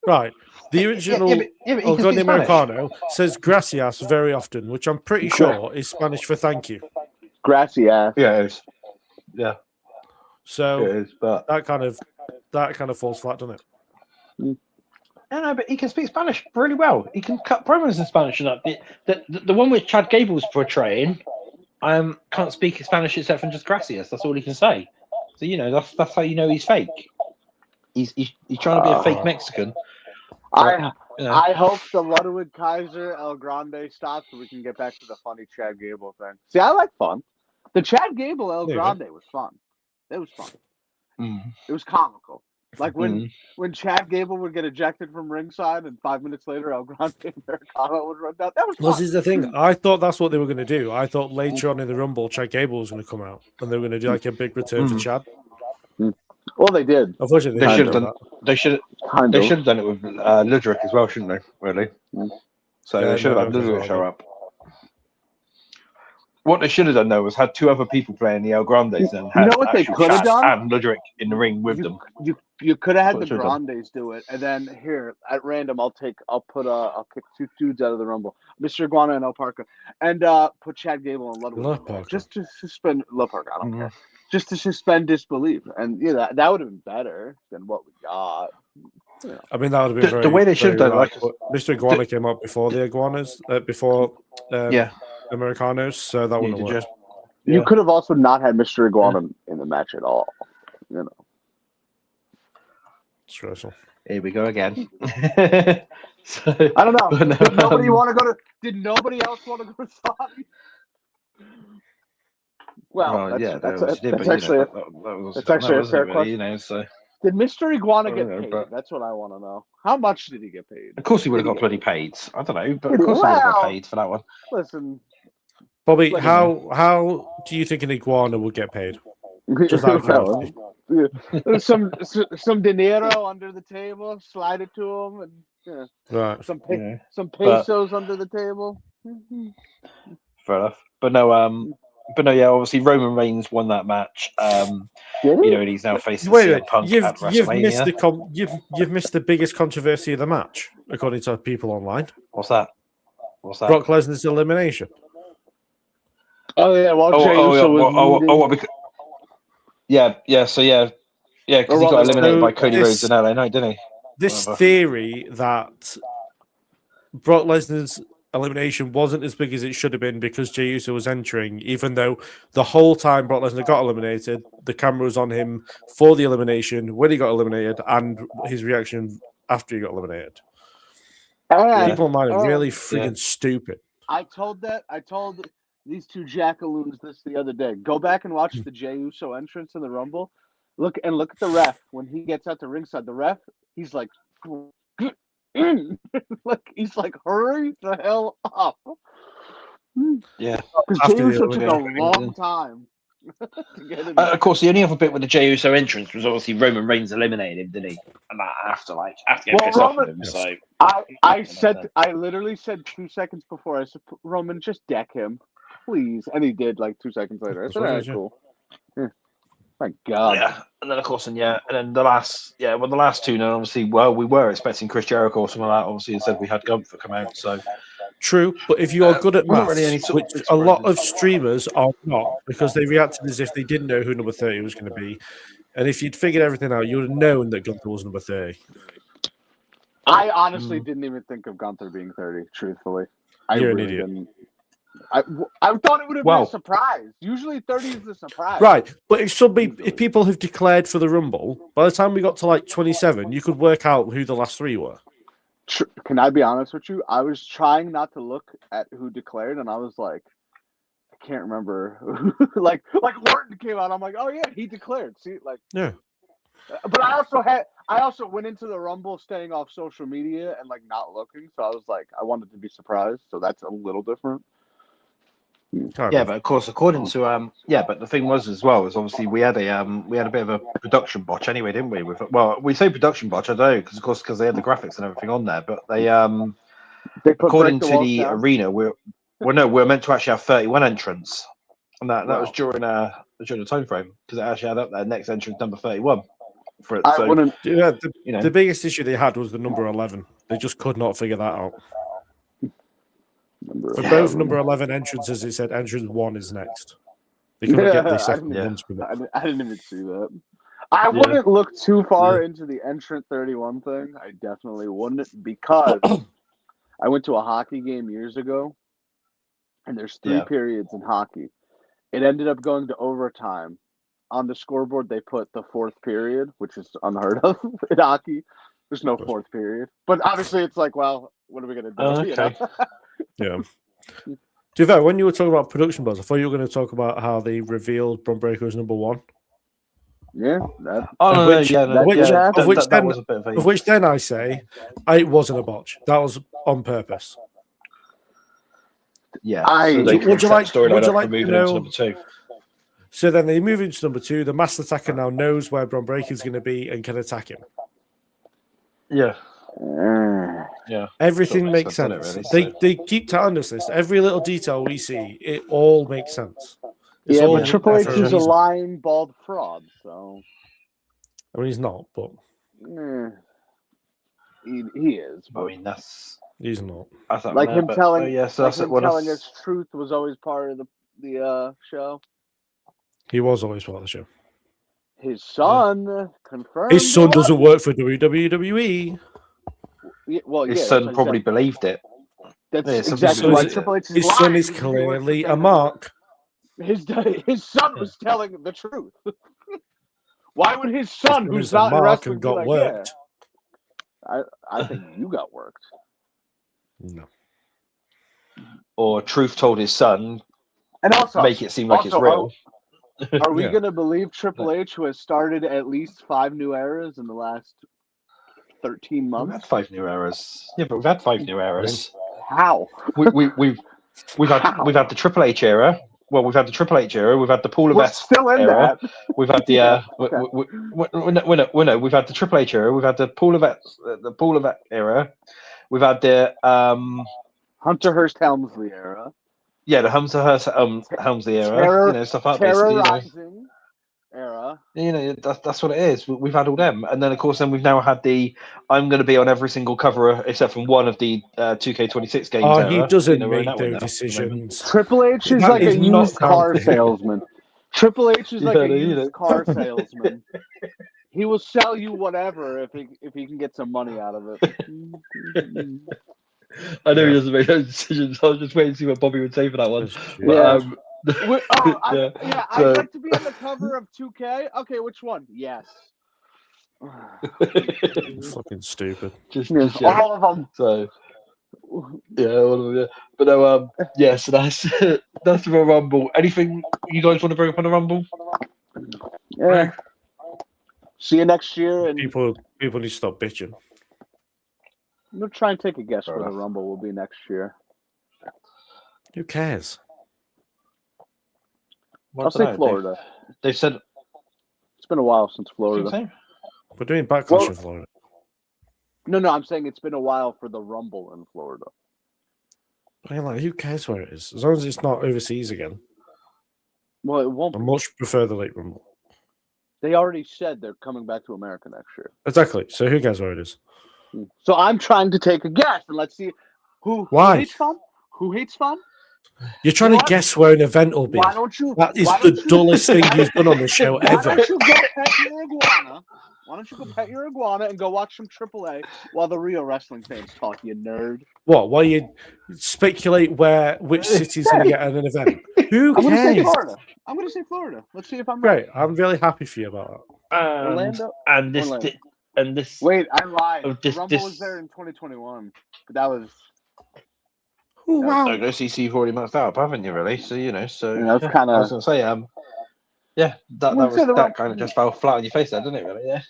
Right. The original Americano says gracias very often, which I'm pretty sure is Spanish for thank you. Gracias. Yeah, it is. Yeah. So it is, but that kind of falls flat, doesn't it? No, but he can speak Spanish really well. He can cut promos in Spanish and that. The one with Chad Gable's portraying, can't speak Spanish except for just gracias. That's all he can say. So that's how you know he's fake. He's trying to be a fake Mexican. I hope the Ludwig Kaiser El Grande stops so we can get back to the funny Chad Gable thing. See, I like fun. The Chad Gable El There you Grande was fun. It was fun. Mm. It was comical. Like when Chad Gable would get ejected from ringside, and 5 minutes later El Grande Americano would run down. That was Well, fun. this is the thing. I thought that's what they were going to do. I thought later on in the Rumble, Chad Gable was going to come out, and they were going to do like a big return for Chad. Well, they did. Unfortunately, They they should didn't have do done. that. They should have done it with Ludwig as well, shouldn't they? Really. So Yeah, they should no, have had no, Ludwig no, show no. up. What they should have done though was had 2 other people playing the El Grandes and had know what they actual could have Chad done? and Ludwig in the ring with them. You could have had the That's what I should've Grandes do it, and then here at random, I'll kick 2 dudes out of the Rumble, Mr. Iguana and El Parka, and put Chad Gable and Ludwig La in there, Parka. just to suspend La Parka. I don't care, just to suspend disbelief, and that would have been better than what we got. Yeah. I mean, that would have been The way they should have very done it, right, like- but Mr. Iguana came out before the Iguanas, before Americanos, so that wouldn't have Neither worked. You could have also not had Mr. Iguana in the match at all. You know. Stressful. Here we go again. So, I don't know. but no, Did nobody want to go to? Did nobody else want to go to Saudi? Well, that's actually a fair question. You know, so Did Mr. Iguana I get don't know, paid? but- That's what I want to know. How much did he get paid? of course he would have Did got bloody get paid. I don't know, but Did of he? course he would have got Well- paid for that one. Listen, Bobby, Let me how do you think an iguana would get paid? Just out of curiosity. some dinero under the table, slide it to him, and Right. some Yeah. some pesos under the table. Fair enough. But no, yeah, obviously Roman Reigns won that match. Did You he? know, and he's now facing Wait a CM minute. Punk You've at missed WrestleMania. you've missed the biggest controversy of the match, according to people online. What's that? Brock Lesnar's elimination. Oh yeah, while Jey Oh, Uso was leading. what? Because, yeah. So yeah, because he Or got what- eliminated by So Cody this- Rhodes in LA Knight, didn't he? This Whatever. theory that Brock Lesnar's elimination wasn't as big as it should have been because Jey Uso was entering, even though the whole time Brock Lesnar got eliminated, the camera was on him for the elimination, when he got eliminated, and his reaction after he got eliminated. And People online are really Yeah. freaking stupid. I told these 2 jackaloons this the other day. Go back and watch the Jey Uso entrance in the Rumble. Look at the ref when he gets out to ringside. The ref, he's like, "Get in!" he's like, "Hurry the hell up!" Yeah. Because After Jey the Uso took a elimination. long time to get in. Of course, the only other bit with the Jey Uso entrance was obviously Roman Reigns eliminated him, didn't he? And that after getting Well, pissed off with Roman- him. So I literally said 2 seconds before, I said, "Roman, just deck him, please," and he did like 2 seconds later. I That's said, what "All it right, is, yeah. cool." Yeah. My God. yeah, and then of course, and then the last 2. Then obviously, well, we were expecting Chris Jericho or something like that. Obviously, instead we had Gunther come out. So True, but if you are good at wasn't maths, really any sort of which big a lot of surprises. streamers are not, because they reacted as if they didn't know who number 30 was going to be. And if you'd figured everything out, you would have known that Gunther was number 30. I honestly didn't even think of Gunther being 30, truthfully. I You're an really idiot. didn't. I thought it would have been Well- a surprise. Usually 30 is the surprise. Right, but if people have declared for the Rumble, by the time we got to like 27, you could work out who the last 3 were. Can I be honest with you? I was trying not to look at who declared, and I was like, I can't remember. like Orton came out. I'm like, oh yeah, he declared. See, like, Yeah. But I also went into the Rumble staying off social media and like not looking. So I was like, I wanted to be surprised. So that's a little different. Kind Yeah, of. but of course, according to but the thing was as well is obviously we had a bit of a production botch anyway, didn't we? We say production botch, I don't know, because they had the graphics and everything on there, but they They according Break to Walls the down. arena, we're meant to actually have 31 entrants, and that Wow. was during the time frame because it actually had up there next entrance number 31 for it. I So wouldn't. Yeah, you know, the biggest issue they had was the number 11. They just could not figure that out. remember. For both number 11 entrances, it said entrance 1 is next. They couldn't get the second yeah. one to come up. I didn't even see that. I wouldn't look too far into the entrant 31 thing. I definitely wouldn't, because I went to a hockey game years ago, and there's 3 periods in hockey. It ended up going to overtime. On the scoreboard, they put the 4th period, which is unheard of in hockey. There's no 4th period. But obviously, it's like, well, what are we going to do? Oh, you know? okay. Yeah. To be fair, when you were talking about production buzz, I thought you were going to talk about how they revealed Bron Breakker as number 1. Yeah, that, Oh no, Which- yeah, no, which- yeah, of which that then- was a bit of a. Of which then I say, it wasn't a botch. That was on purpose. Yeah, I- so they Would you can like- set storyline would you up like for to moving know- into number 2. So then they move into number 2. The Master Attacker now knows where Bron Breakker is going to be and can attack him. Yeah, uh, yeah. Everything Sure makes makes sense. sense, doesn't it, They keep telling us this. Every little detail we see, it all makes sense. It's yeah, all but Triple there H for a is a reason. lying bald fraud, so I mean, he's not, but he is. I But mean, that's he's not. not like there, him but- telling, oh, yeah, so like that's him what telling else- us truth was always part of the show. He was always part of the show. His son confirmed. His son it. doesn't work for WWE. Yeah, well, His yeah, son that's probably exactly, believed it. that's yeah, some exactly people- why his- Triple H is His son lying is because he works for clearly a WWE. mark. His son was telling the truth. Why would his son, His son who's is a not in mark wrestling, and be got like, worked. yeah? I think you got worked. No. Or truth told his son, And also, make it seem like it's also, real. are we Yeah. going to believe Triple H, who has started at least 5 new eras in the last 13 We've had months? 5 new eras. Yeah, but we've had 5 new eras. How? We've had the Triple H era. Well, we've had the Triple H era. We've had the Paul We're Levesque still in era. that. We've had the Yeah, we've had the Triple H era. We've had the Paul Levesque era. We've had the Hunter Hearst Helmsley era. the Helmsley era. Terror- You know, stuff like that. Basically, Terrorizing era. That's what it is. We've had all them, and then of course, we've now had the I'm going to be on every single cover except from one of the 2K26 games. Oh, era. he doesn't We're in make that one those now, decisions. Triple H is That like is a not used car counting. salesman. Triple H is like Yeah, a you know. used car salesman. He will sell you whatever if he can get some money out of it. I know Yeah. he doesn't make those decisions. I was just waiting to see what Bobby would say for that one. That's shit. Yeah. Yeah, I'd so- like to be on the cover of 2K. Okay, which one? Yes. Fucking stupid. just Yeah, all of them. So yeah, all of them, yeah. But no, yeah. So that's the Royal Rumble. Anything you guys want to bring up on the Rumble? Yeah. See you next year, and People need to stop bitching. I'm gonna try and take a guess Fair where the enough. Rumble will be next year. Who cares? I'll say Florida. They've said. It's been a while since Florida. Same. We're doing Backlash Well- in Florida. No, I'm saying it's been a while for the Rumble in Florida. I mean, like, who cares where it is? As long as it's not overseas again. Well, it won't. I much prefer the late Rumble. They already said they're coming back to America next year. Exactly. So who cares where it is? So I'm trying to take a guess, and let's see who Why? hates fun. Who hates fun? You're trying What? to guess where an event will be. Why don't you? That is why the don't you- dullest thing you've done on the show Why ever. don't you go pet your iguana? Why don't you go pet your iguana and go watch some AAA while the real wrestling fans talk, you nerd? What? Why you speculate which city's going to get an event? Who I'm going to say cares? Florida. I'm going to say Florida. Let's see if I'm right. Great. I'm really happy for you about that. Orlando? And this Orlando. and this. Wait, I lied. Oh, The this- Rumble this- was there in 2021, but that was Oh, wow. I guess you've already marked out, haven't you? Really? So so Yeah, that's kinda- I was going to say yeah, that wouldn't say the that right- kind of just fell flat on your face, there, didn't it? Really? Yeah,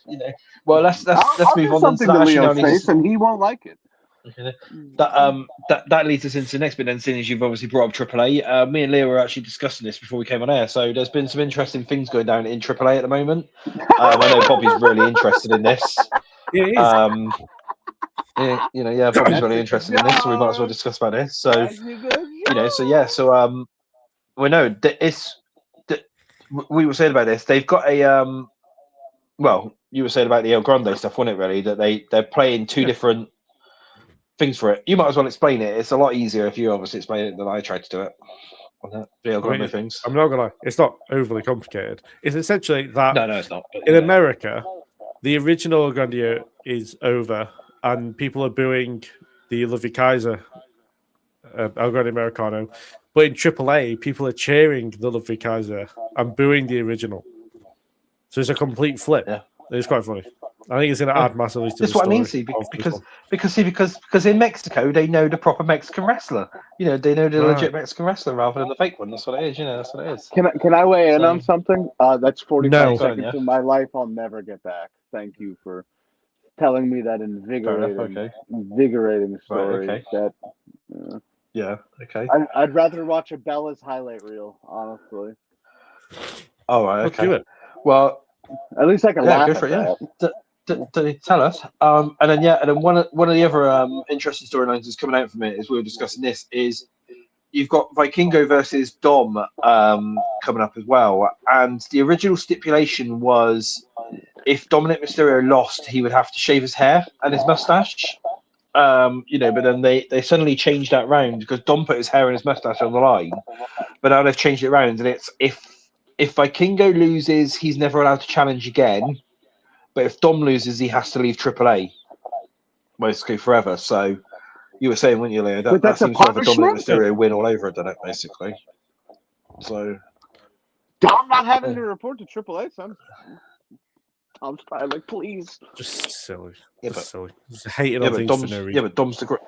Well, let's I'll move do on then. something So to that actually now Leo's leads face, us- and he won't like it. that leads us into the next bit then, seeing as you've obviously brought up AAA. Me and Leo were actually discussing this before we came on air, so there's been some interesting things going down in AAA at the moment. I know Bobby's really interested in this. Yeah, it is. Bobby's really interested in this, so we might as well discuss about this. So we know that we were saying about this. They've got a you were saying about the El Grande stuff, wasn't it? Really, that they're playing two different things for it. You might as well explain it. It's a lot easier if you obviously explain it than I tried to do it on the El Grande things. I'm not going to lie. It's not overly complicated. It's essentially that No, it's not. But, in America, the original El Grande is over, and people are booing the Ludwig Kaiser El Grande Americano. But in AAA, people are cheering the Ludwig Kaiser and booing the original. So it's a complete flip. Yeah. It's quite funny. I think it's going to add massively to That's the what I mean, story see, of this because in Mexico they know the proper Mexican wrestler. You know, they know the Right. legit Mexican wrestler rather than the fake one. That's what it is. You know, that's what it is. Can I weigh in So- on something? That's 45 No. seconds Yeah. of my life I'll never get back. Thank you for telling me that Okay. invigorating story. okay. That Yeah. Okay. I'd rather watch a Bella's highlight reel, honestly. All right. Let's Okay. do it. Well, At least I can yeah, laugh go at for it. that. Yeah. Tell us. And then one of the other interesting storylines that's coming out from it, as we were discussing this, is you've got Vikingo versus Dom coming up as well. And the original stipulation was if Dominic Mysterio lost, he would have to shave his hair and his mustache. You know, but then they suddenly changed that round because Dom put his hair and his mustache on the line. But now they've changed it around, and it's if Vikingo loses, he's never allowed to challenge again. But if Dom loses, he has to leave AAA, basically forever. So you were saying, weren't you, Leo? That that's a seems to have a Dominic punishment? Mysterio win all over it, doesn't it? Basically. So Dom not having to report to AAA, son. Tom's probably like, please. Just silly. Yeah, Just but- silly. Just hating yeah, on but things Dom's for no reason. Dom's the great.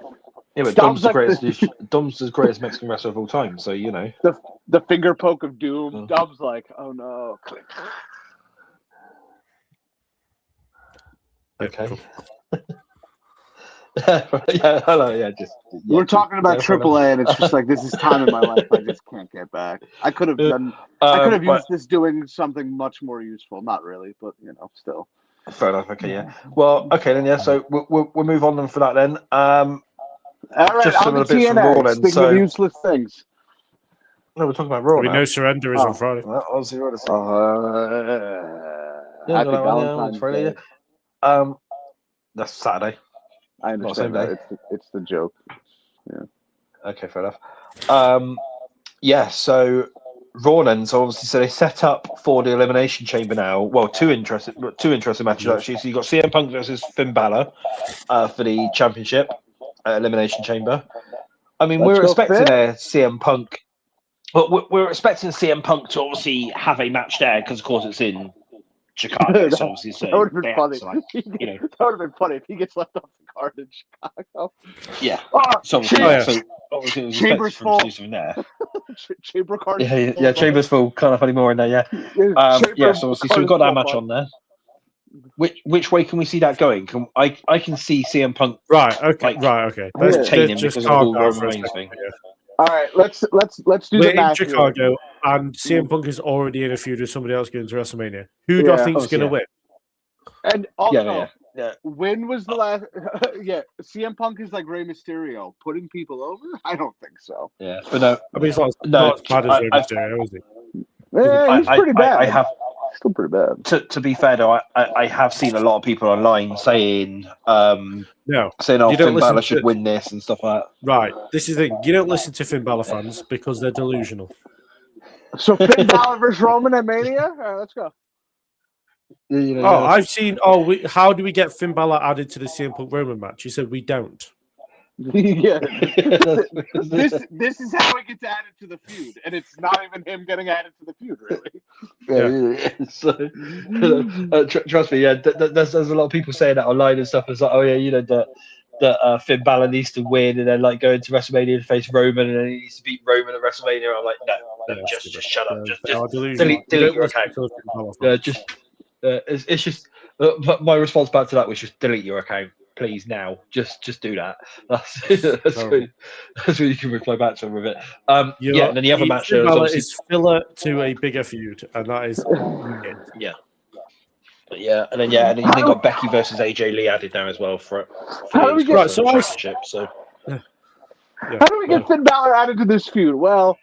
Yeah, but Dom's Dom's the like greatest. Dom's the greatest Mexican wrestler of all time. So you know. The finger poke of doom. Mm. Dom's like, oh no. Yeah, Okay. cool. Yeah, hello. Yeah, just. Yeah, We're talking about fair enough. AAA, and it's just like this is time in my life I just can't get back. I could have done. I could have but- used this doing something much more useful. Not really, but still. Fair enough. Okay, yeah. Well, okay then. Yeah. So we'll move on then for that then. All right, Just some on of the the bits from Raw TNA. then, Speaking so- of useless things. No, we're talking about Raw We now. know Surrender is Oh. on Friday. Well, obviously, we're Happy Yeah, no, Valentine's it's Friday, Day. yeah. That's Saturday. I understand same that. It's the joke. Okay, fair enough. Yeah. So Raw then. So obviously, so they set up for the Elimination Chamber now. Well, two interesting matches actually. So you got CM Punk versus Finn Balor for the championship Elimination Chamber. I mean, Let's we're go, expecting Finn. a CM Punk. But we're expecting CM Punk to obviously have a match there because, of course, it's in Chicago. So obviously, so That would have they been have funny. to, like, you know, That would have been funny if he gets left off the card in Chicago. yeah. Oh, So obviously, Chamber, so obviously, it was Chambers expected for full. something there. Chamber card. Yeah. Chambers full. Can't have any more in there. Yeah. Yeah. So obviously, so we've got that match on there. Which way can we see that going? I can see CM Punk Right. Okay. Like, right. Okay. retaining Let's just because of the calm whole down Roman for a Reigns second thing. here. All right, let's do We're the in match here. Chicago, and CM Punk is already in a feud with somebody else going to WrestleMania. Who do I Yeah. think is going to Yeah. win? And also, Yeah. when was the last? Yeah, CM Punk is like Rey Mysterio, putting people over. I don't think so. Yeah. But no. I mean, it's not, No, not as bad as Rey I- Mysterio, is it? Yeah, he's pretty bad. I have. Still pretty bad. To be fair though, I have seen a lot of people online saying No. oh, You don't Finn Balor listen should to- win this and stuff like that. Right. This is the thing. You don't listen to Finn Balor fans because they're delusional. So Finn Balor versus Roman at Mania. All right, let's go. I've seen. How do we get Finn Balor added to the CM Punk Roman match? He said we don't. Yeah, this is how it gets added to the feud, and it's not even him getting added to the feud, really. Yeah. So, trust me, yeah. There's a lot of people saying that online and stuff. It's like, oh yeah, you know that Finn Balor needs to win, and then like go into WrestleMania to face Roman, and then he needs to beat Roman at WrestMania. I'm like, no, just shut up, just delete your account. It's just my response back to that was just delete your account, please now. Just do that. That's what you can reply back to him with it. And then the other match Finn Balor obviously, is filler to a bigger feud, and that is it. yeah, and then you got Becky versus AJ Lee added now as well for How do we get- the championship. So How do we get Finn Balor added to this feud? Well,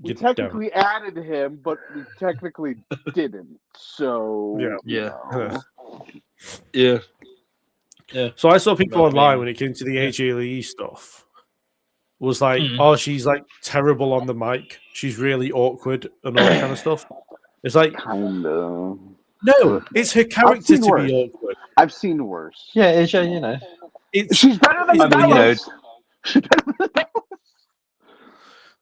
we You technically added him, but we technically didn't. So yeah. you know. Yeah. So I saw people Right, online yeah. when it came to the AJ Lee stuff. Was like, Mhm. oh, she's like terrible on the mic. She's really awkward and all that kind of stuff. It's like, Kind of. no, it's her character seen to worse. be awkward. I've seen worse. Yeah, AJ, you know. It's She's better than I mean, you know, She's better than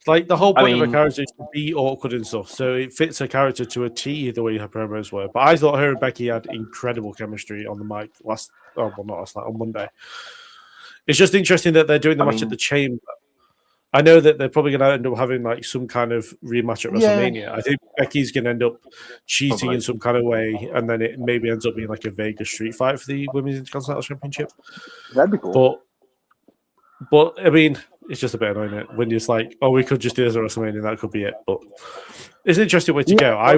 Like the whole point of mean- her character is to be awkward and stuff, so it fits her character to a T the way her promos were. But I thought her and Becky had incredible chemistry on the mic not last night, on Monday. It's just interesting that they're doing the match at the Chamber. I know that they're probably going to end up having like some kind of rematch at WrestleMania. I think Becky's going to end up cheating in some kind of way, and then it maybe ends up being like a Vegas street fight for the Women's Intercontinental Championship. That'd be cool. But I mean, it's just a bit annoying when you're just like, oh, we could just do this at WrestleMania, that could be it. But it's an interesting way to go. I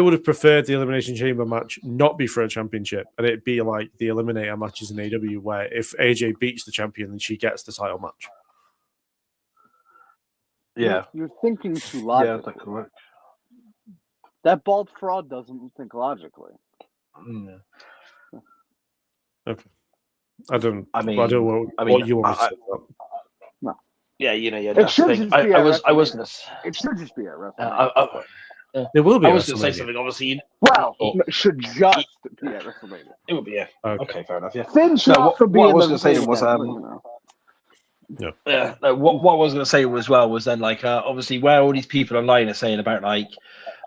would have preferred the Elimination Chamber match not be for a championship, and it'd be like the Eliminator matches in AEW, where if AJ beats the champion, then she gets the title match. Yeah. You're thinking too logically. Yeah, that's correct. That bald fraud doesn't think logically. Yeah. Okay. I don't know I what you want to say. No. Yeah, yeah. It should just be I was gonna. It should just be a WrestleMania. There will be. I was going to say something. Obviously, Well, it should just be at WrestleMania. it would be Okay, fair enough. Yeah. Finn should also be what I in was the going to say main was event, yeah. No, what I was going to say as well was then like obviously where all these people online are saying about like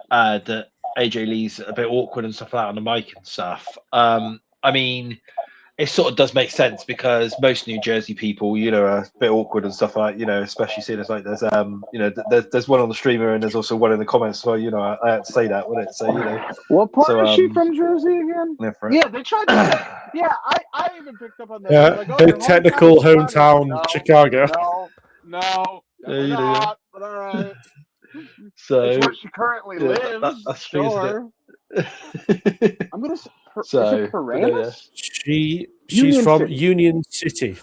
that AJ Lee's a bit awkward and stuff like that on the mic and stuff. I mean, it sort of does make sense because most New Jersey people, you know, are a bit awkward and stuff like, you know, especially seeing as like there's you know, there's one on the streamer and there's also one in the comments. So you know, I had to say that, wouldn't it? So you know, what part is she from Jersey again? Yeah, they tried to. Yeah, I even picked up on that. Yeah, like, the technical hometown Chicago. No, you not. But all right. So it's where she currently lives. That's sure. I'm gonna. So, is it Paramus? She's from Union City.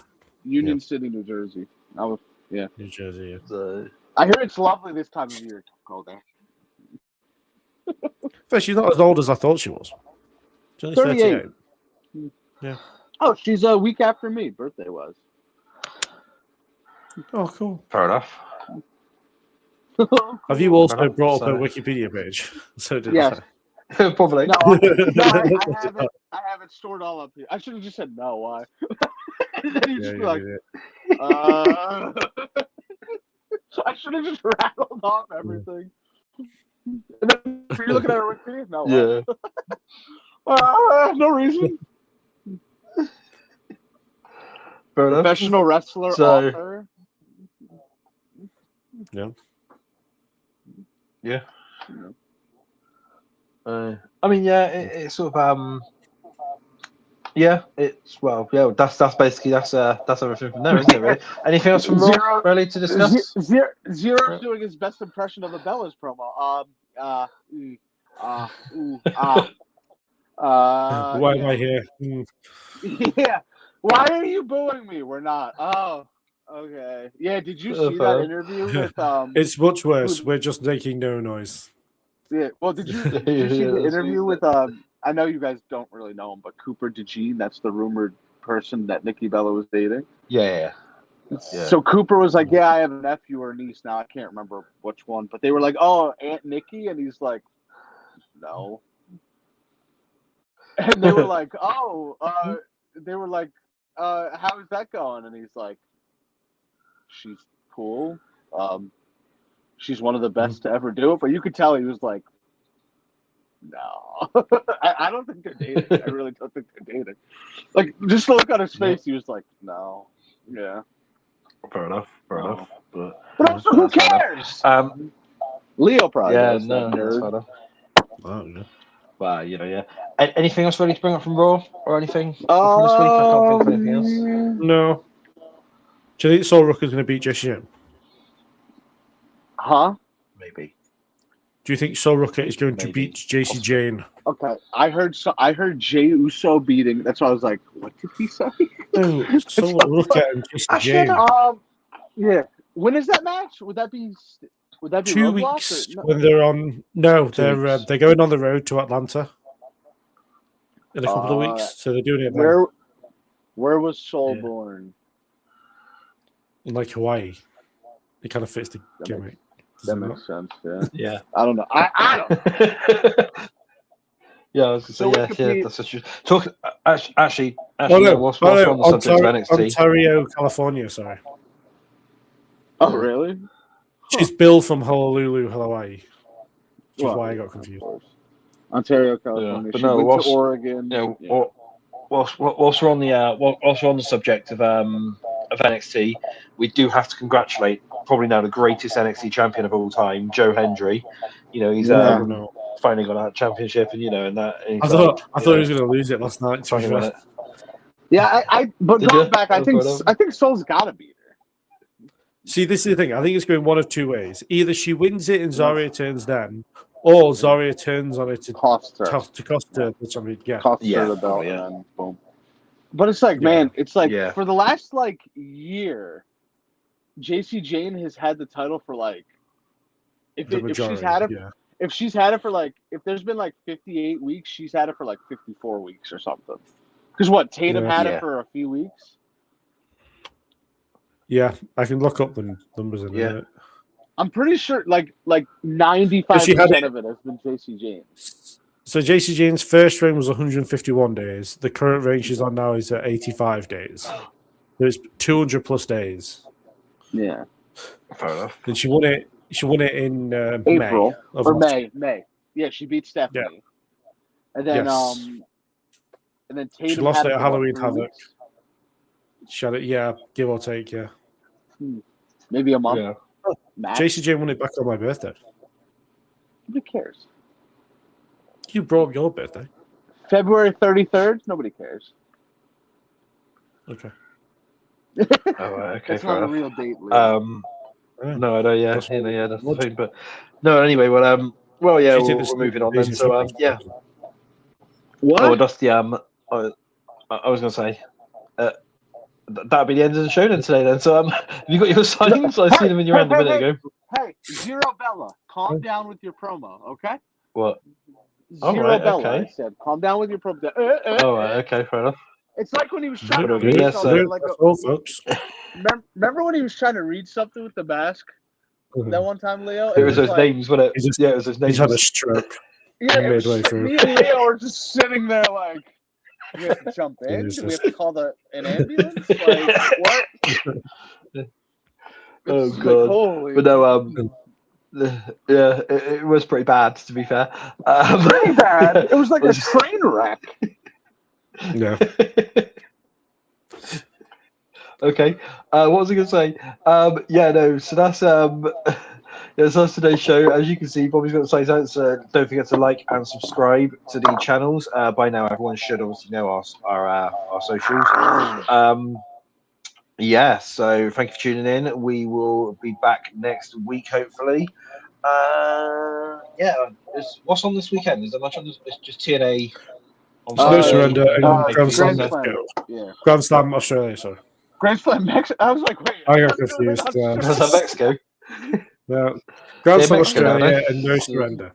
Union City, New Jersey. New Jersey. Yeah. So, I hear it's lovely this time of year to go there. But she's not as old as I thought she was. She's only 38. Yeah. Oh, she's a week after me. Birthday was. Oh, cool. fair enough. Have you also brought up a Wikipedia page? So did Yes. Probably. No, I have it stored all up here. I should have just said no. Why? And then you just be like, I should have just rattled off everything. And then if you're looking at her Wikipedia, no. Yeah. No reason. Fair enough. Professional wrestler, author. Yeah. Yeah. I mean, yeah, it's sort of yeah, it's that's basically that's everything from there, isn't it? Really? Anything else from Raw really to discuss? Zero's doing his best impression of a Bella's promo. Why am I here? Yeah. Why are you booing me? We're not. Oh, okay. Yeah. Did you see that interview with It's much worse. We're just making no noise. Yeah. Well, did you see the interview with I know you guys don't really know him, but Cooper DeJean, that's the rumored person that Nikki Bella was dating. Yeah. So Cooper was like, "Yeah, I have a nephew or niece now. I can't remember which one." But they were like, "Oh, Aunt Nikki," and he's like, "No." And they were like, "Oh," they were like, "How's that going?" And he's like, "She's cool. She's one of the best to ever do it." But you could tell he was like, "No, I don't think they're dating. I really don't think they're dating." Like, just look on his face. He was like, "No, yeah." Fair enough. But also, who cares? Leo probably. Yeah, does, no, that that's nerd. fair enough. Oh, yeah. Well, you know, yeah. Anything else ready to bring up from Raw or anything from this week? I can't think of anything else. No. Do you think Sol Rooker's going to beat Jesse Jane? Huh? Maybe. Do you think Sol Rooker is going to beat JC Jane? Okay, I heard Jey Uso beating. That's why I was like, "What did he say?" No, Sol Rooker and JC Jane. Yeah. When is that match? Would that be 2 weeks when they're on? No, they're going on the road to Atlanta in a couple of weeks. So they're doing it there. Where was Sol born? In like Hawaii. It kind of fits the gimmick. That makes sense. Yeah. Yeah. I don't know. I don't. Yeah, I was gonna say, that's such a talk. Actually, Ontario, what's on the subject of NXT? Ontario, California. Sorry. Oh, really? She's Bill from Honolulu, Hawaii. Which is why I got Of confused. course. Ontario, California. but She no, went to Oregon. Whilst we're on the subject of NXT, we do have to congratulate probably now the greatest NXT champion of all time, Joe Hendry. He's finally got that championship, and that. And I thought he was going to lose it last night. finally won it. Yeah, but Did going you? back, I think Soul's got to beat her. See, this is the thing. I think it's going one of two ways. Either she wins it and Zarya turns down, or Zarya turns on it to cost her the belt, and then boom. But it's like, man, it's like for the last year, JC Jane has had the title for if she's had it for if there's been 58 weeks, she's had it for 54 weeks or something. Because Tatum had it for a few weeks. Yeah, I can look up the numbers in a minute. I'm pretty sure 95% of it has been JC Jane. So JC Jane's first reign was 151 days. The current reign she's on now is at 85 days. There's 200 plus days. Yeah, fair enough. And she won it. She won it in April or May. Yeah, she beat Stephanie. And then Tatum she lost had it at Halloween Havoc. Weeks? She had it, give or take, maybe a month. Yeah. Max. JC Jane won it back on my birthday. Who cares? You brought up your birthday. February 33rd? Nobody cares. Okay. Okay, that's not a real date. No, I know, that's the thing. But no, anyway, we're moving on then. So, What? Oh, that's the I was going to say, that'll be the end of the show then today. Then, so have you got your signs? I see them in your hand a minute ago. Hey, Zero Bella, calm down with your promo, okay? What? Zero Bella, I said, calm down with your promo. Okay, fair enough. It's like when he was trying to read something. Folks. Remember when he was trying to read something with the mask? That one time, Leo? It was his names, wasn't it? It was his names. He's had a stroke. Yeah, midway through. Me and Leo were just sitting there we have to jump in? Do we have to call an ambulance? What? Oh, God. But no, it was pretty bad, to be fair. Pretty bad? It was like a train wreck. Yeah. Okay. What was I going to say? So that's that's today's show. As you can see, Bobby's got the sites out, so don't forget to like and subscribe to the channels. By now, everyone should obviously know our socials. So thank you for tuning in. We will be back next week, hopefully. What's on this weekend? Is there much on this? It's just TNA. No Surrender and Grand Slam. Grand Slam Australia, sorry. Grand Slam Mexico? I was like, wait. I got confused. Grand Slam Mexico? No. Grand Slam Australia and No Surrender.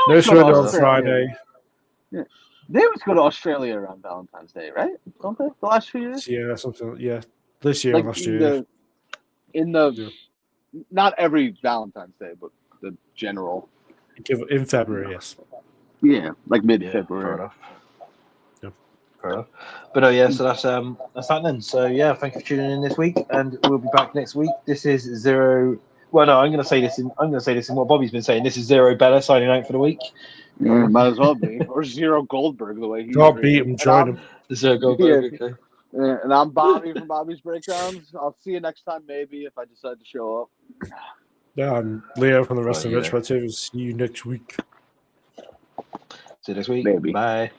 No Surrender on Friday. Yeah. They always go to Australia around Valentine's Day, right? Don't they? The last few years? Yeah, something. Yeah. This year, last year. Not every Valentine's Day, but the general. In February, yes. Yeah, mid-February. Fair enough. Fair enough. But so that's that then. So thank you for tuning in this week, and we'll be back next week. This is Zero. Well, no, I'm going to say this in what Bobby's been saying. This is Zero Bella signing out for the week. Yeah, might as well be, or Zero Goldberg the way he's. God beat him, join him. Zero Goldberg. Okay. Yeah, and I'm Bobby from Bobby's Breakdowns. I'll see you next time, maybe if I decide to show up. Yeah, I'm Leo from the Wrestling Rich. See you next week. See you next week. Maybe. Bye.